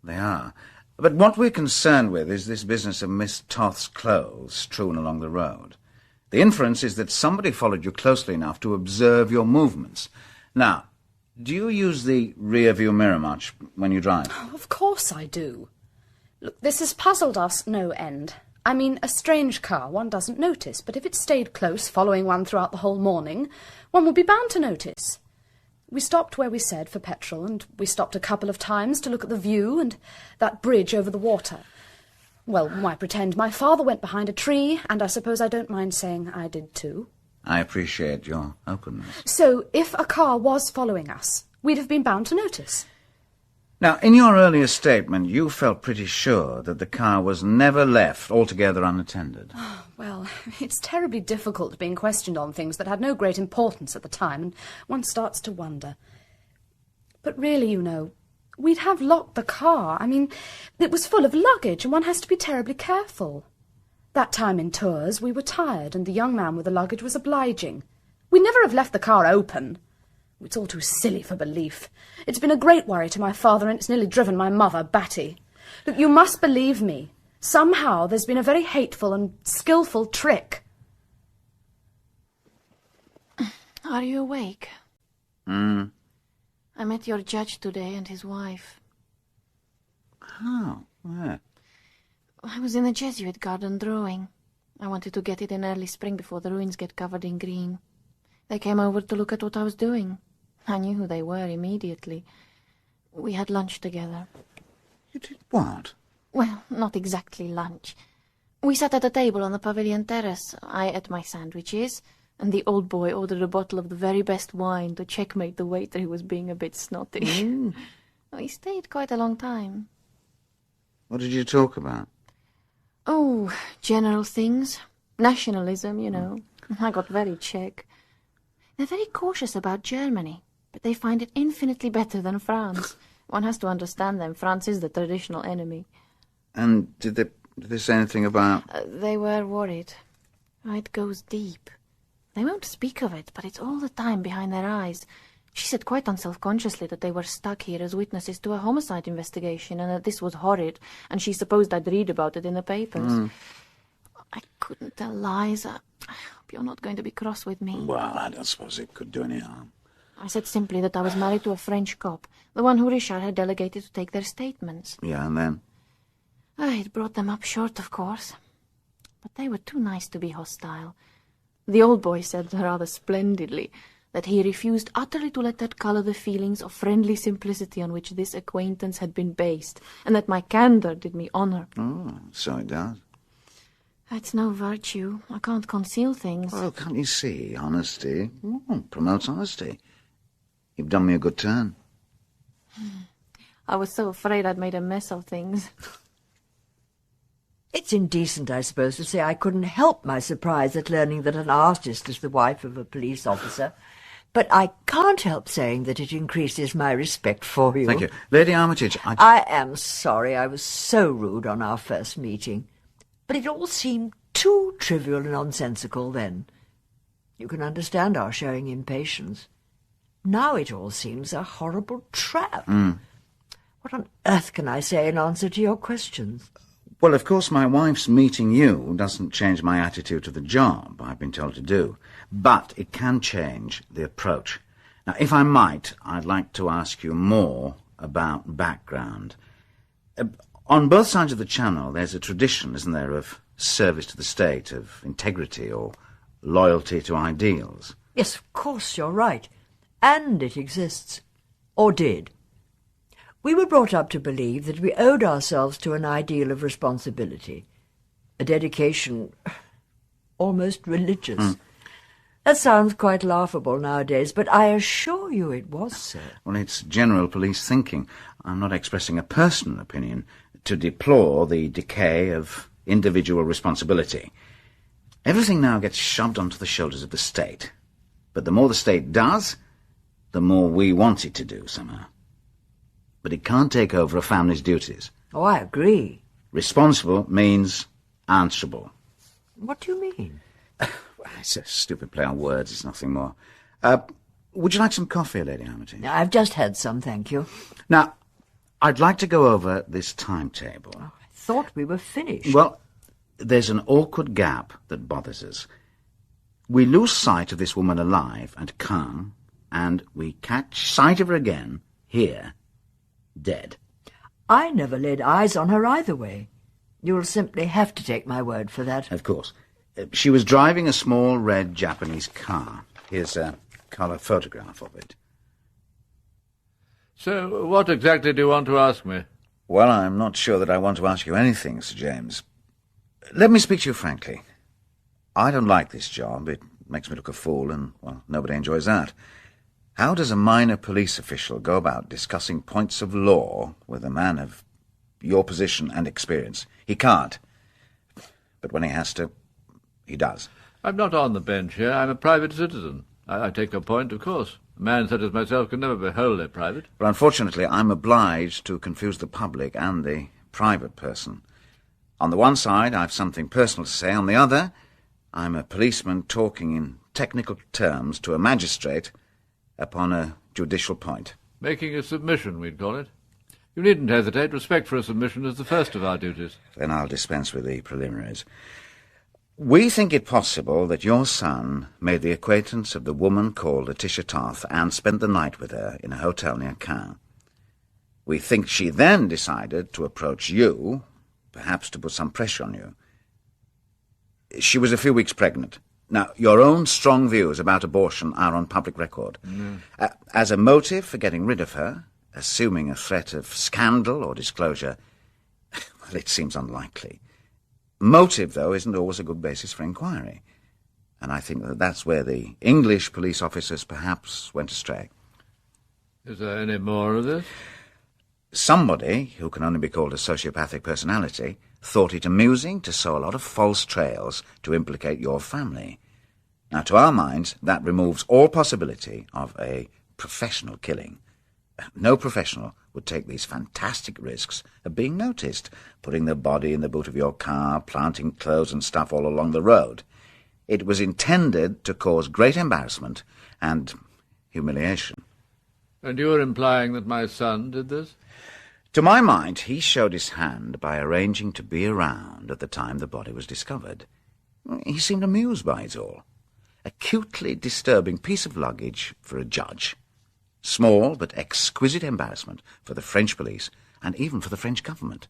Speaker 4: They are. But what we're concerned with is this business of Miss Toth's clothes strewn along the road. The inference is that somebody followed you closely enough to observe your movements. Now, do you use the rear-view mirror much when you drive?
Speaker 5: Oh, of course I do. Look, this has puzzled us no end. I mean, a strange car one doesn't notice, but if it stayed close, following one throughout the whole morning, one would be bound to notice. We stopped where we said for petrol, and we stopped a couple of times to look at the view and that bridge over the water. Well, why pretend? My father went behind a tree, and I suppose I don't mind saying I did too.
Speaker 4: I appreciate your openness.
Speaker 5: So, if a car was following us, we'd have been bound to notice.
Speaker 4: Now, in your earlier statement, you felt pretty sure that the car was never left altogether unattended.
Speaker 5: Well, it's terribly difficult being questioned on things that had no great importance at the time, and one starts to wonder. But really, you know, we'd have locked the car. I mean, it was full of luggage, and one has to be terribly careful. That time in Tours, we were tired, and the young man with the luggage was obliging. We'd never have left the car open. It's all too silly for belief. It's been a great worry to my father, and it's nearly driven my mother batty. Look, you must believe me. Somehow there's been a very hateful and skillful trick.
Speaker 15: Are you awake? I met your judge today and his wife.
Speaker 4: Oh, where?
Speaker 15: I was in the Jesuit garden drawing. I wanted to get it in early spring before the ruins get covered in green. They came over to look at what I was doing. I knew who they were immediately. We had lunch together.
Speaker 4: You did what?
Speaker 15: Well, not exactly lunch. We sat at a table on the pavilion terrace. I ate my sandwiches, and the old boy ordered a bottle of the very best wine to checkmate the waiter who was being a bit snotty. We stayed quite a long time.
Speaker 4: What did you talk about?
Speaker 15: Oh, general things. Nationalism, you know. I got very Czech. They're very cautious about Germany, but they find it infinitely better than France. One has to understand them. France is the traditional enemy.
Speaker 4: And did they say anything about...
Speaker 15: They were worried. It goes deep. They won't speak of it, but it's all the time behind their eyes. She said quite unselfconsciously that they were stuck here as witnesses to a homicide investigation and that this was horrid, and she supposed I'd read about it in the papers. I couldn't tell lies. I hope you're not going to be cross with me.
Speaker 4: Well, I don't suppose it could do any harm.
Speaker 15: I said simply that I was married to a French cop, the one who Richard had delegated to take their statements.
Speaker 4: Yeah, and then?
Speaker 15: It brought them up short, of course. But they were too nice to be hostile. The old boy said rather splendidly that he refused utterly to let that colour the feelings of friendly simplicity on which this acquaintance had been based, and that my candour did me honour.
Speaker 4: Oh, so it does.
Speaker 15: It's no virtue. I can't conceal things.
Speaker 4: Well, can't you see? Honesty promotes honesty. You've done me a good turn.
Speaker 15: I was so afraid I'd made a mess of things.
Speaker 10: It's indecent, I suppose, to say I couldn't help my surprise at learning that an artist is the wife of a police officer, but I can't help saying that it increases my respect for you.
Speaker 4: Thank you. Lady Armitage,
Speaker 10: I am sorry I was so rude on our first meeting, but it all seemed too trivial and nonsensical then. You can understand our showing impatience. Now it all seems a horrible trap. What on earth can I say in answer to your questions?
Speaker 4: Well, of course, my wife's meeting you doesn't change my attitude to the job I've been told to do, but it can change the approach. Now, if I might, I'd like to ask you more about background. On both sides of the Channel, there's a tradition, isn't there, of service to the state, of integrity or loyalty to ideals.
Speaker 10: Yes, of course, you're right. And it exists. Or did. We were brought up to believe that we owed ourselves to an ideal of responsibility, a dedication almost religious. That sounds quite laughable nowadays, but I assure you it was so.
Speaker 4: Well, it's general police thinking. I'm not expressing a personal opinion to deplore the decay of individual responsibility. Everything now gets shoved onto the shoulders of the state. But the more the state does, the more we want it to do somehow. But it can't take over a family's duties.
Speaker 10: Oh, I agree.
Speaker 4: Responsible means answerable.
Speaker 10: What do you mean?
Speaker 4: It's a stupid play on words, it's nothing more. Would you like some coffee, Lady Armitage?
Speaker 10: I've just had some, thank you.
Speaker 4: Now, I'd like to go over this timetable.
Speaker 10: I thought we were finished.
Speaker 4: Well, there's an awkward gap that bothers us. We lose sight of this woman alive and calm, and we catch sight of her again, here, dead.
Speaker 10: I never laid eyes on her either way. You'll simply have to take my word for that.
Speaker 4: Of course. She was driving a small red Japanese car. Here's a colour photograph of it.
Speaker 3: So, what exactly do you want to ask me?
Speaker 4: Well, I'm not sure that I want to ask you anything, Sir James. Let me speak to you frankly. I don't like this job. It makes me look a fool, and, well, nobody enjoys that. How does a minor police official go about discussing points of law with a man of your position and experience? He can't. But when he has to, he does.
Speaker 3: I'm not on the bench here. I'm a private citizen. I take your point, of course. A man such as myself can never be wholly private.
Speaker 4: But unfortunately, I'm obliged to confuse the public and the private person. On the one side, I've something personal to say. On the other, I'm a policeman talking in technical terms to a magistrate upon a judicial point.
Speaker 3: Making a submission, we'd call it. You needn't hesitate. Respect for a submission is the first of our duties.
Speaker 4: Then I'll dispense with the preliminaries. We think it possible that your son made the acquaintance of the woman called Letitia Tarth and spent the night with her in a hotel near Caen. We think she then decided to approach you, perhaps to put some pressure on you. She was a few weeks pregnant. Now, your own strong views about abortion are on public record. As a motive for getting rid of her, assuming a threat of scandal or disclosure, well, it seems unlikely. Motive, though, isn't always a good basis for inquiry. And I think that that's where the English police officers perhaps went astray.
Speaker 3: Is there any more of this?
Speaker 4: Somebody, who can only be called a sociopathic personality, thought it amusing to sow a lot of false trails to implicate your family. Now, to our minds, that removes all possibility of a professional killing. No professional would take these fantastic risks of being noticed, putting the body in the boot of your car, planting clothes and stuff all along the road. It was intended to cause great embarrassment and humiliation.
Speaker 3: And you're implying that my son did this?
Speaker 4: To my mind, he showed his hand by arranging to be around at the time the body was discovered. He seemed amused by it all. A cutely disturbing piece of luggage for a judge. Small but exquisite embarrassment for the French police and even for the French government.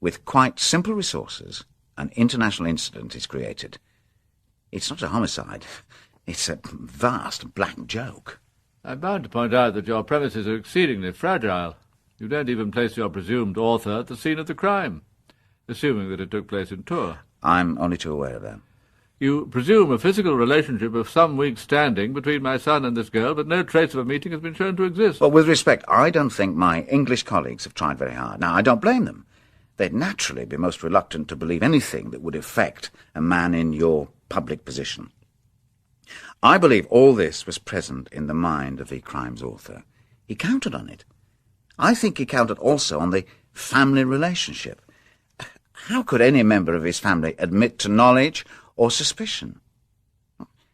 Speaker 4: With quite simple resources, an international incident is created. It's not a homicide. It's a vast black joke.
Speaker 3: I'm bound to point out that your premises are exceedingly fragile. You don't even place your presumed author at the scene of the crime, assuming that it took place in Tours.
Speaker 4: I'm only too aware of that.
Speaker 3: You presume a physical relationship of some weeks' standing between my son and this girl, but no trace of a meeting has been shown to exist.
Speaker 4: Well, with respect, I don't think my English colleagues have tried very hard. Now, I don't blame them. They'd naturally be most reluctant to believe anything that would affect a man in your public position. I believe all this was present in the mind of the crime's author. He counted on it. I think he counted also on the family relationship. How could any member of his family admit to knowledge or suspicion?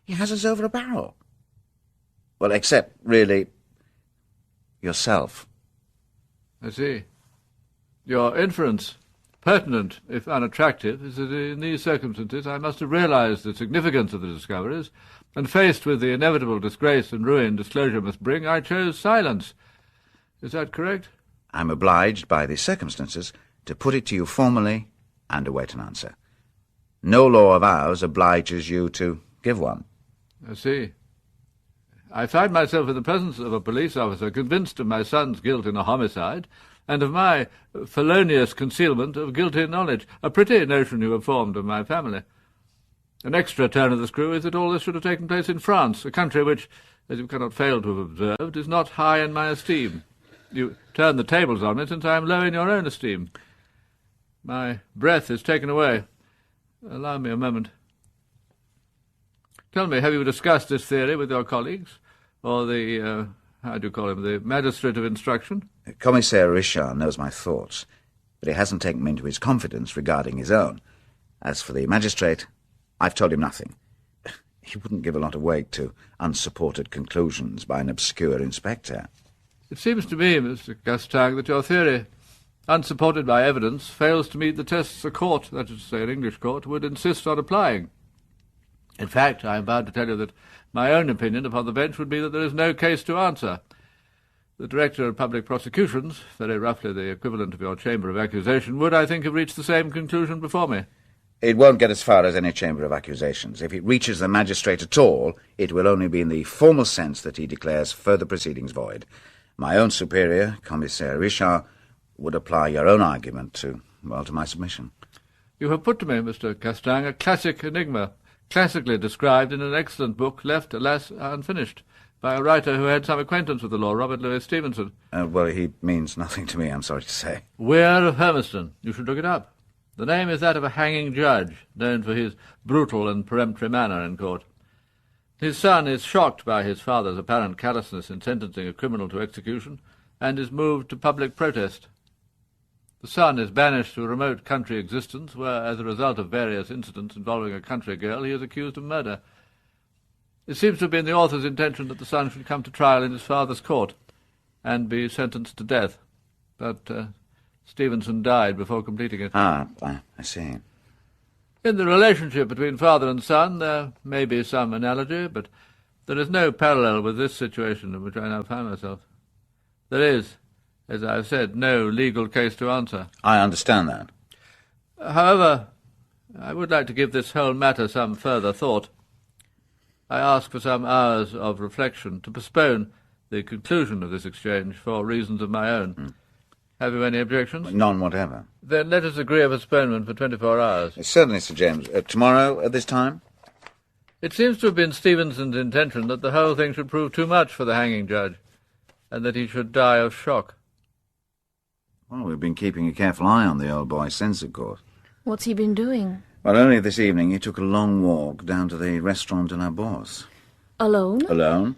Speaker 4: He has us over a barrel. Well, except, really, yourself.
Speaker 3: I see. Your inference, pertinent if unattractive, is that in these circumstances I must have realized the significance of the discoveries, and faced with the inevitable disgrace and ruin disclosure must bring, I chose silence. Is that correct?
Speaker 4: I'm obliged by the circumstances to put it to you formally and await an answer. No law of ours obliges you to give one.
Speaker 3: I see. I find myself in the presence of a police officer convinced of my son's guilt in a homicide, and of my felonious concealment of guilty knowledge. A pretty notion you have formed of my family. An extra turn of the screw is that all this should have taken place in France, a country which, as you cannot fail to have observed, is not high in my esteem. You turn the tables on me since I am low in your own esteem. My breath is taken away. Allow me a moment. Tell me, have you discussed this theory with your colleagues? Or the, how do you call him, the magistrate of instruction?
Speaker 4: Commissaire Richard knows my thoughts, but he hasn't taken me into his confidence regarding his own. As for the magistrate, I've told him nothing. He wouldn't give a lot of weight to unsupported conclusions by an obscure inspector.
Speaker 3: It seems to me, Mr. Castang, that your theory, unsupported by evidence, fails to meet the tests a court, that is to say an English court, would insist on applying. In fact, I am bound to tell you that my own opinion upon the bench would be that there is no case to answer. The Director of Public Prosecutions, very roughly the equivalent of your Chamber of Accusation, would, I think, have reached the same conclusion before me.
Speaker 4: It won't get as far as any Chamber of Accusations. If it reaches the magistrate at all, it will only be in the formal sense that he declares further proceedings void. My own superior, Commissaire Richard, would apply your own argument to my submission.
Speaker 3: You have put to me, Mr. Castang, a classic enigma, classically described in an excellent book left, alas, unfinished, by a writer who had some acquaintance with the law, Robert Louis Stevenson.
Speaker 4: Well, he means nothing to me, I'm sorry to say.
Speaker 3: Weir of Hermiston. You should look it up. The name is that of a hanging judge, known for his brutal and peremptory manner in court. His son is shocked by his father's apparent callousness in sentencing a criminal to execution, and is moved to public protest. The son is banished to a remote country existence, where, as a result of various incidents involving a country girl, he is accused of murder. It seems to have been the author's intention that the son should come to trial in his father's court, and be sentenced to death. But Stevenson died before completing it.
Speaker 4: Ah, I see.
Speaker 3: In the relationship between father and son there may be some analogy, but there is no parallel with this situation in which I now find myself. There is, as I have said, no legal case to answer.
Speaker 4: I understand that.
Speaker 3: However, I would like to give this whole matter some further thought. I ask for some hours of reflection to postpone the conclusion of this exchange for reasons of my own. Have you any objections?
Speaker 4: None whatever.
Speaker 3: Then let us agree a postponement for 24 hours.
Speaker 4: Certainly, Sir James. Tomorrow at this time?
Speaker 3: It seems to have been Stevenson's intention that the whole thing should prove too much for the hanging judge, and that he should die of shock.
Speaker 4: Well, we've been keeping a careful eye on the old boy since, of course.
Speaker 15: What's he been doing?
Speaker 4: Well, only this evening he took a long walk down to the Restaurant de la Bourse.
Speaker 15: Alone?
Speaker 4: Alone.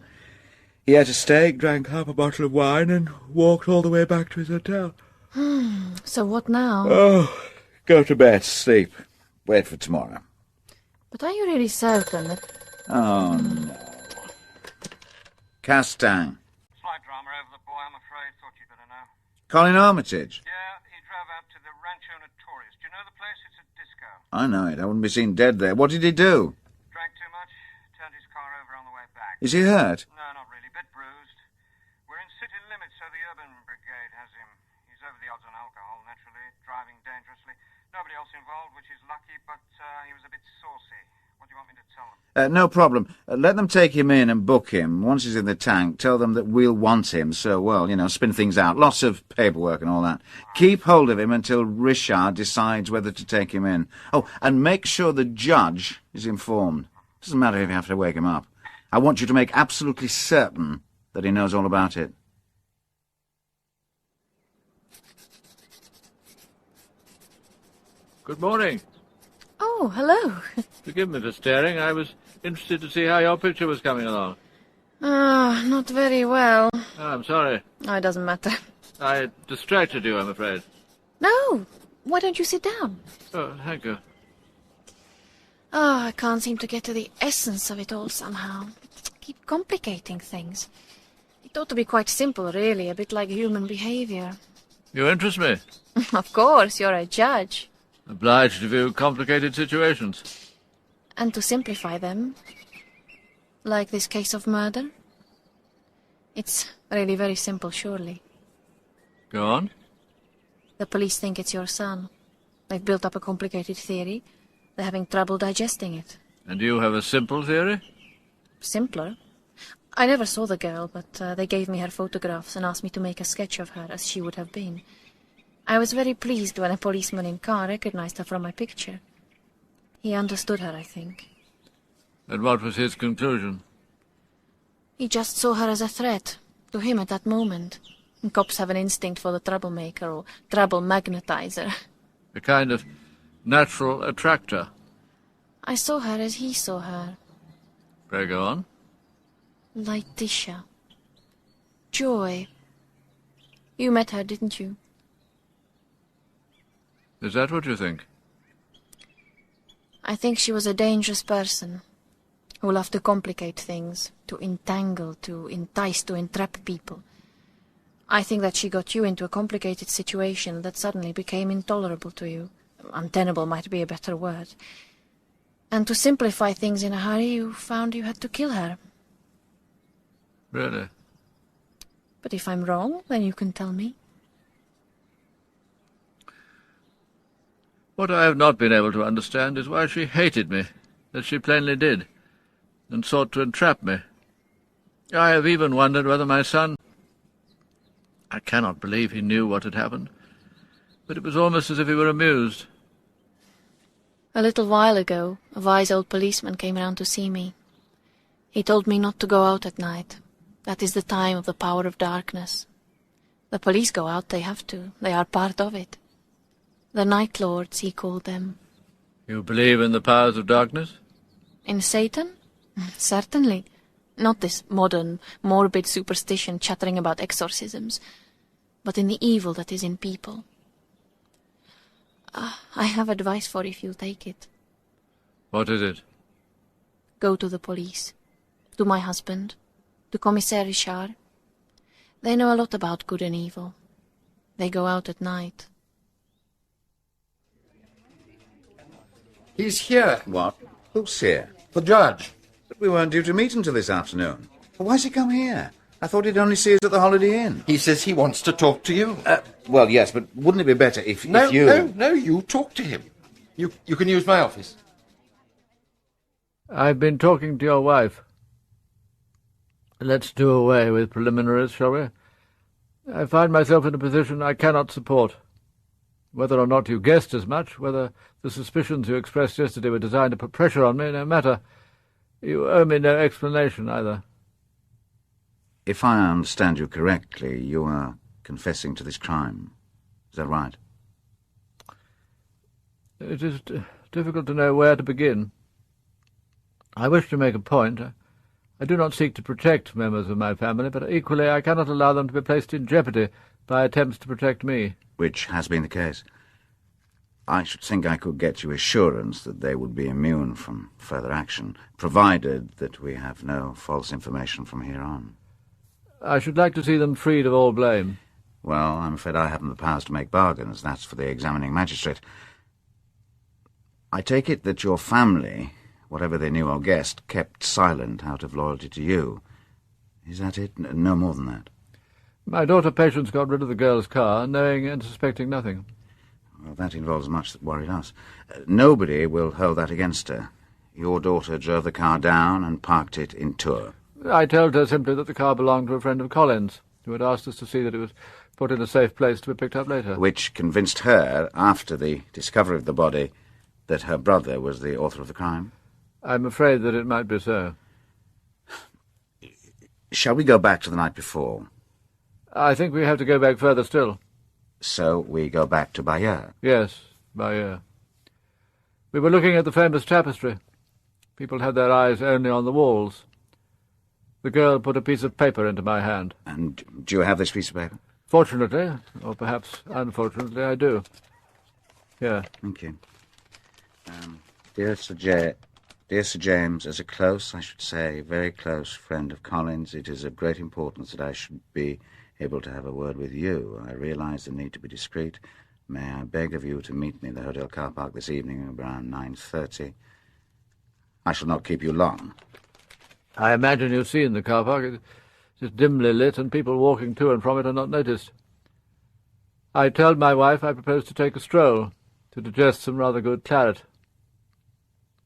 Speaker 4: He ate a steak, drank half a bottle of wine, and walked all the way back to his hotel.
Speaker 15: So what now?
Speaker 4: Oh, go to bed, sleep. Wait for tomorrow.
Speaker 15: But are you really certain that...
Speaker 4: Oh, no. Castang.
Speaker 6: Slight drama over the boy, I'm afraid. Thought you'd better know.
Speaker 4: Colin Armitage.
Speaker 6: Yeah, he drove out to the Rancho Notorious. Do you know the place? It's a disco.
Speaker 4: I know it. I wouldn't be seen dead there. What did he do?
Speaker 6: Drank too much, turned his car over on the way back.
Speaker 4: Is he hurt?
Speaker 6: No, not really. Bit bruised. We're in city limits, so the urban brigade has him. He's over the odds on alcohol, naturally, driving dangerously. Nobody else involved, which is lucky, but he was a bit saucy. What do you want me to tell them?
Speaker 4: No problem. Let them take him in and book him. Once he's in the tank, tell them that we'll want him. So, well, spin things out. Lots of paperwork and all that. Keep hold of him until Richard decides whether to take him in. Oh, and make sure the judge is informed. Doesn't matter if you have to wake him up. I want you to make absolutely certain that he knows all about it.
Speaker 3: Good morning.
Speaker 15: Oh, hello.
Speaker 3: Forgive me for staring. I was interested to see how your picture was coming along.
Speaker 15: Not very well.
Speaker 3: Oh, I'm sorry.
Speaker 15: Oh, it doesn't matter.
Speaker 3: I distracted you, I'm afraid.
Speaker 15: No. Why don't you sit down?
Speaker 3: Oh, thank you.
Speaker 15: I can't seem to get to the essence of it all somehow. Keep complicating things. It ought to be quite simple, really, a bit like human behavior.
Speaker 3: You interest me.
Speaker 15: Of course, you're a judge.
Speaker 3: Obliged to view complicated situations.
Speaker 15: And to simplify them. Like this case of murder. It's really very simple, surely.
Speaker 3: Go on.
Speaker 15: The police think it's your son. They've built up a complicated theory. They're having trouble digesting it.
Speaker 3: And you have a simple theory?
Speaker 15: Simpler? I never saw the girl, but they gave me her photographs and asked me to make a sketch of her as she would have been. I was very pleased when a policeman in car recognized her from my picture. He understood her, I think.
Speaker 3: And what was his conclusion?
Speaker 15: He just saw her as a threat, to him at that moment. And cops have an instinct for the troublemaker or trouble magnetizer.
Speaker 3: A kind of natural attractor.
Speaker 15: I saw her as he saw her.
Speaker 3: Pray go on.
Speaker 15: Laetitia. Joy. You met her, didn't you?
Speaker 3: Is that what you think?
Speaker 15: I think she was a dangerous person, who loved to complicate things, to entangle, to entice, to entrap people. I think that she got you into a complicated situation that suddenly became intolerable to you. Untenable might be a better word. And to simplify things in a hurry, you found you had to kill her.
Speaker 3: Really?
Speaker 15: But if I'm wrong, then you can tell me.
Speaker 3: What I have not been able to understand is why she hated me, as she plainly did, and sought to entrap me. I have even wondered whether my son... I cannot believe he knew what had happened, but it was almost as if he were amused.
Speaker 15: A little while ago, a wise old policeman came round to see me. He told me not to go out at night. That is the time of the power of darkness. The police go out, they have to. They are part of it. The Nightlords, he called them.
Speaker 3: You believe in the powers of darkness?
Speaker 15: In Satan? Certainly. Not this modern, morbid superstition chattering about exorcisms, but in the evil that is in people. I have advice for if you take it.
Speaker 3: What is it?
Speaker 15: Go to the police. To my husband. To Commissaire Richard. They know a lot about good and evil. They go out at night.
Speaker 4: He's here. What? Who's here?
Speaker 7: The judge.
Speaker 4: But we weren't due to meet until this afternoon. Why's he come here? I thought he'd only see us at the Holiday Inn.
Speaker 7: He says he wants to talk to you.
Speaker 4: Well, yes, but wouldn't it be better if you...
Speaker 7: No, you talk to him. You can use my office.
Speaker 3: I've been talking to your wife. Let's do away with preliminaries, shall we? I find myself in a position I cannot support. Whether or not you guessed as much, whether the suspicions you expressed yesterday were designed to put pressure on me, no matter. You owe me no explanation either.
Speaker 4: If I understand you correctly, you are confessing to this crime. Is that right?
Speaker 3: It is difficult to know where to begin. I wish to make a point. I do not seek to protect members of my family, but equally I cannot allow them to be placed in jeopardy by attempts to protect me.
Speaker 4: Which has been the case. I should think I could get you assurance that they would be immune from further action, provided that we have no false information from here on.
Speaker 3: I should like to see them freed of all blame.
Speaker 4: Well, I'm afraid I haven't the powers to make bargains. That's for the examining magistrate. I take it that your family, whatever they knew or guessed, kept silent out of loyalty to you. Is that it? No more than that?
Speaker 3: My daughter Patience got rid of the girl's car, knowing and suspecting nothing.
Speaker 4: Well, that involves much that worried us. Nobody will hold that against her. Your daughter drove the car down and parked it in Tours.
Speaker 3: I told her simply that the car belonged to a friend of Colin's, who had asked us to see that it was put in a safe place to be picked up later.
Speaker 4: Which convinced her, after the discovery of the body, that her brother was the author of the crime?
Speaker 3: I'm afraid that it might be so.
Speaker 4: Shall we go back to the night before?
Speaker 3: I think we have to go back further still.
Speaker 4: So we go back to Bayeux?
Speaker 3: Yes, Bayeux. We were looking at the famous tapestry. People had their eyes only on the walls. The girl put a piece of paper into my hand.
Speaker 4: And do you have this piece of paper?
Speaker 3: Fortunately, or perhaps unfortunately, I do. Here.
Speaker 4: Thank you. Dear Sir James, as a close, I should say, very close friend of Colin's, it is of great importance that I should be able to have a word with you. I realise the need to be discreet. May I beg of you to meet me in the hotel car park this evening around 9:30? I shall not keep you long.
Speaker 3: I imagine you've seen the car park. It is dimly lit, and people walking to and from it are not noticed. I told my wife I proposed to take a stroll, to digest some rather good claret.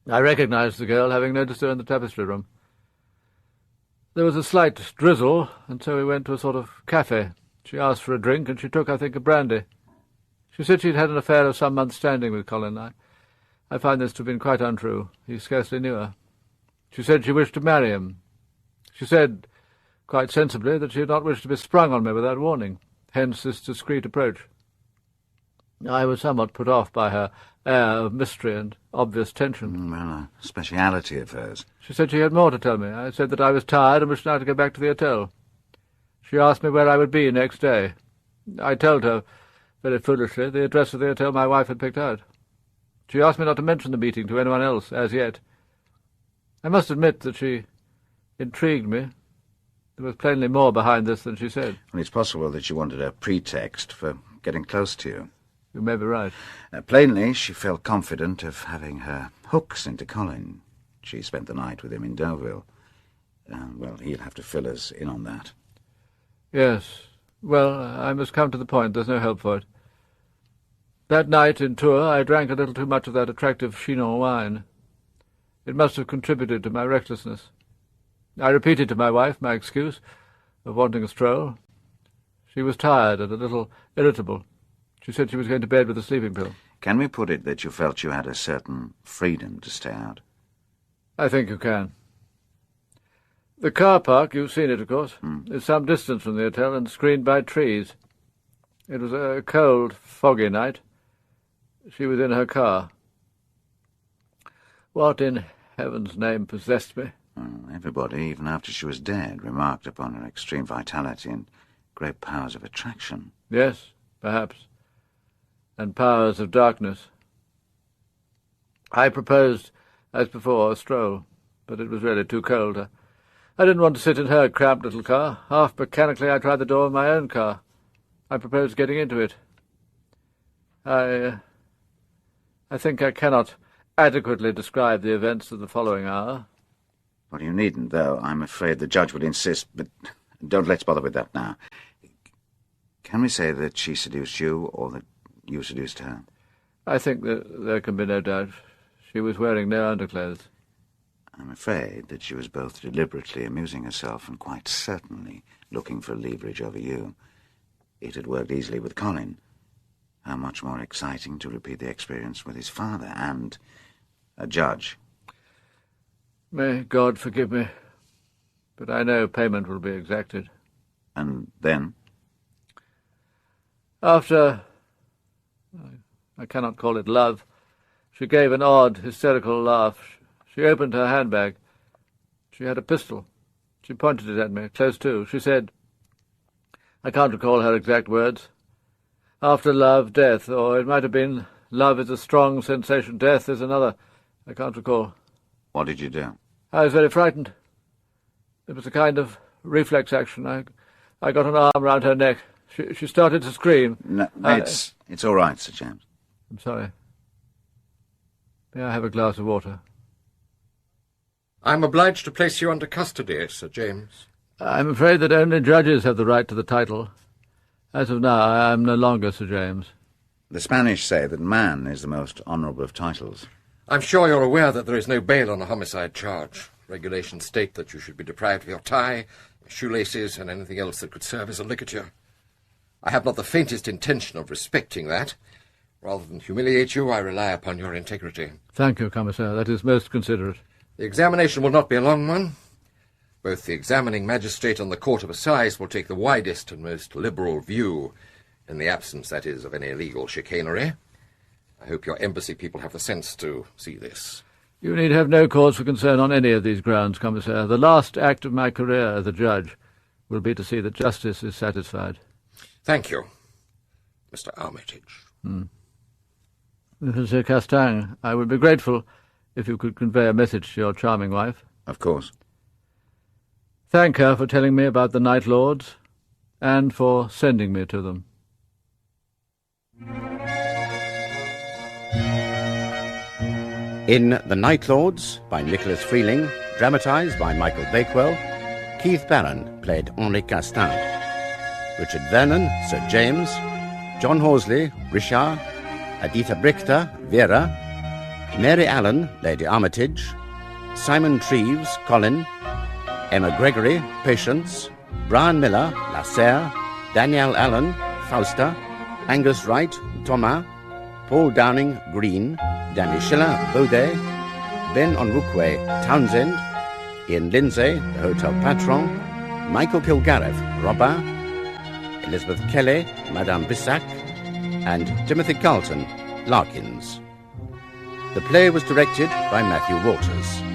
Speaker 3: I recognised the girl, having noticed her in the tapestry room. There was a slight drizzle, and so we went to a sort of cafe. She asked for a drink, and she took, I think, a brandy. She said she'd had an affair of some months' standing with Colin. I find this to have been quite untrue. He scarcely knew her. She said she wished to marry him. She said, quite sensibly, that she had not wished to be sprung on me without warning, hence this discreet approach. I was somewhat put off by her air of mystery and obvious tension.
Speaker 4: Well, a speciality of hers.
Speaker 3: She said she had more to tell me. I said that I was tired and wished now to go back to the hotel. She asked me where I would be next day. I told her, very foolishly, the address of the hotel my wife had picked out. She asked me not to mention the meeting to anyone else, as yet. I must admit that she intrigued me. There was plainly more behind this than she said.
Speaker 4: Well, it's possible that she wanted a pretext for getting close to you.
Speaker 3: You may be right.
Speaker 4: Plainly, she felt confident of having her hooks into Colin. She spent the night with him in Deauville. Well, he'll have to fill us in on that.
Speaker 3: Yes. Well, I must come to the point. There's no help for it. That night in Tours I drank a little too much of that attractive Chinon wine. It must have contributed to my recklessness. I repeated to my wife my excuse of wanting a stroll. She was tired and a little irritable. She said she was going to bed with a sleeping pill.
Speaker 4: Can we put it that you felt you had a certain freedom to stay out?
Speaker 3: I think you can. The car park, you've seen it, of course, is some distance from the hotel and screened by trees. It was a cold, foggy night. She was in her car. What in heaven's name possessed me?
Speaker 4: Everybody, even after she was dead, remarked upon her extreme vitality and great powers of attraction.
Speaker 3: Yes, perhaps. And powers of darkness. I proposed, as before, a stroll, but it was really too cold. I didn't want to sit in her cramped little car. Half mechanically I tried the door of my own car. I proposed getting into it. I think I cannot adequately describe the events of the following hour.
Speaker 4: Well, you needn't, though. I'm afraid the judge would insist, but don't let's bother with that now. Can we say that she seduced you, or that you seduced her?
Speaker 3: I think that there can be no doubt. She was wearing no underclothes.
Speaker 4: I'm afraid that she was both deliberately amusing herself and quite certainly looking for leverage over you. It had worked easily with Colin. How much more exciting to repeat the experience with his father and a judge.
Speaker 3: May God forgive me, but I know payment will be exacted.
Speaker 4: And then?
Speaker 3: After, I cannot call it love, She gave an odd, hysterical laugh. She opened her handbag. She had a pistol. She pointed it at me, close to. She said, I can't recall her exact words, after love, death, or it might have been, love is a strong sensation, death is another. I can't recall.
Speaker 4: What did you do?
Speaker 3: I was very frightened. It was a kind of reflex action. I got an arm round her neck. She started to scream.
Speaker 4: No, it's all right, Sir James.
Speaker 3: I'm sorry. May I have a glass of water?
Speaker 7: I'm obliged to place you under custody, Sir James.
Speaker 3: I'm afraid that only judges have the right to the title. As of now, I am no longer Sir James.
Speaker 4: The Spanish say that man is the most honourable of titles.
Speaker 7: I'm sure you're aware that there is no bail on a homicide charge. Regulations state that you should be deprived of your tie, your shoelaces, and anything else that could serve as a ligature. I have not the faintest intention of respecting that. Rather than humiliate you, I rely upon your integrity.
Speaker 3: Thank you, Commissaire. That is most considerate.
Speaker 7: The examination will not be a long one. Both the examining magistrate and the Court of Assize will take the widest and most liberal view, in the absence, that is, of any illegal chicanery. I hope your embassy people have the sense to see this.
Speaker 3: You need have no cause for concern on any of these grounds, Commissaire. The last act of my career as a judge will be to see that justice is satisfied.
Speaker 7: Thank you, Mr. Armitage.
Speaker 3: Monsieur Castang, I would be grateful if you could convey a message to your charming wife.
Speaker 4: Of course.
Speaker 3: Thank her for telling me about the Nightlords, and for sending me to them.
Speaker 2: In The Nightlords, by Nicholas Freeling, dramatised by Michael Bakewell, Keith Barron played Henri Castang, Richard Vernon, Sir James, John Horsley, Richard, Aditha Brichter, Vera, Mary Allen, Lady Armitage, Simon Treves, Colin, Emma Gregory, Patience, Brian Miller, Lasserre, Danielle Allen, Fausta, Angus Wright, Thomas, Paul Downing, Green, Danny Schiller, Baudet, Ben Onwukwe, Townsend, Ian Lindsay, the hotel patron, Michael Kilgareth, Robin, Elizabeth Kelly, Madame Bissac, and Timothy Carlton, Larkins. The play was directed by Matthew Walters.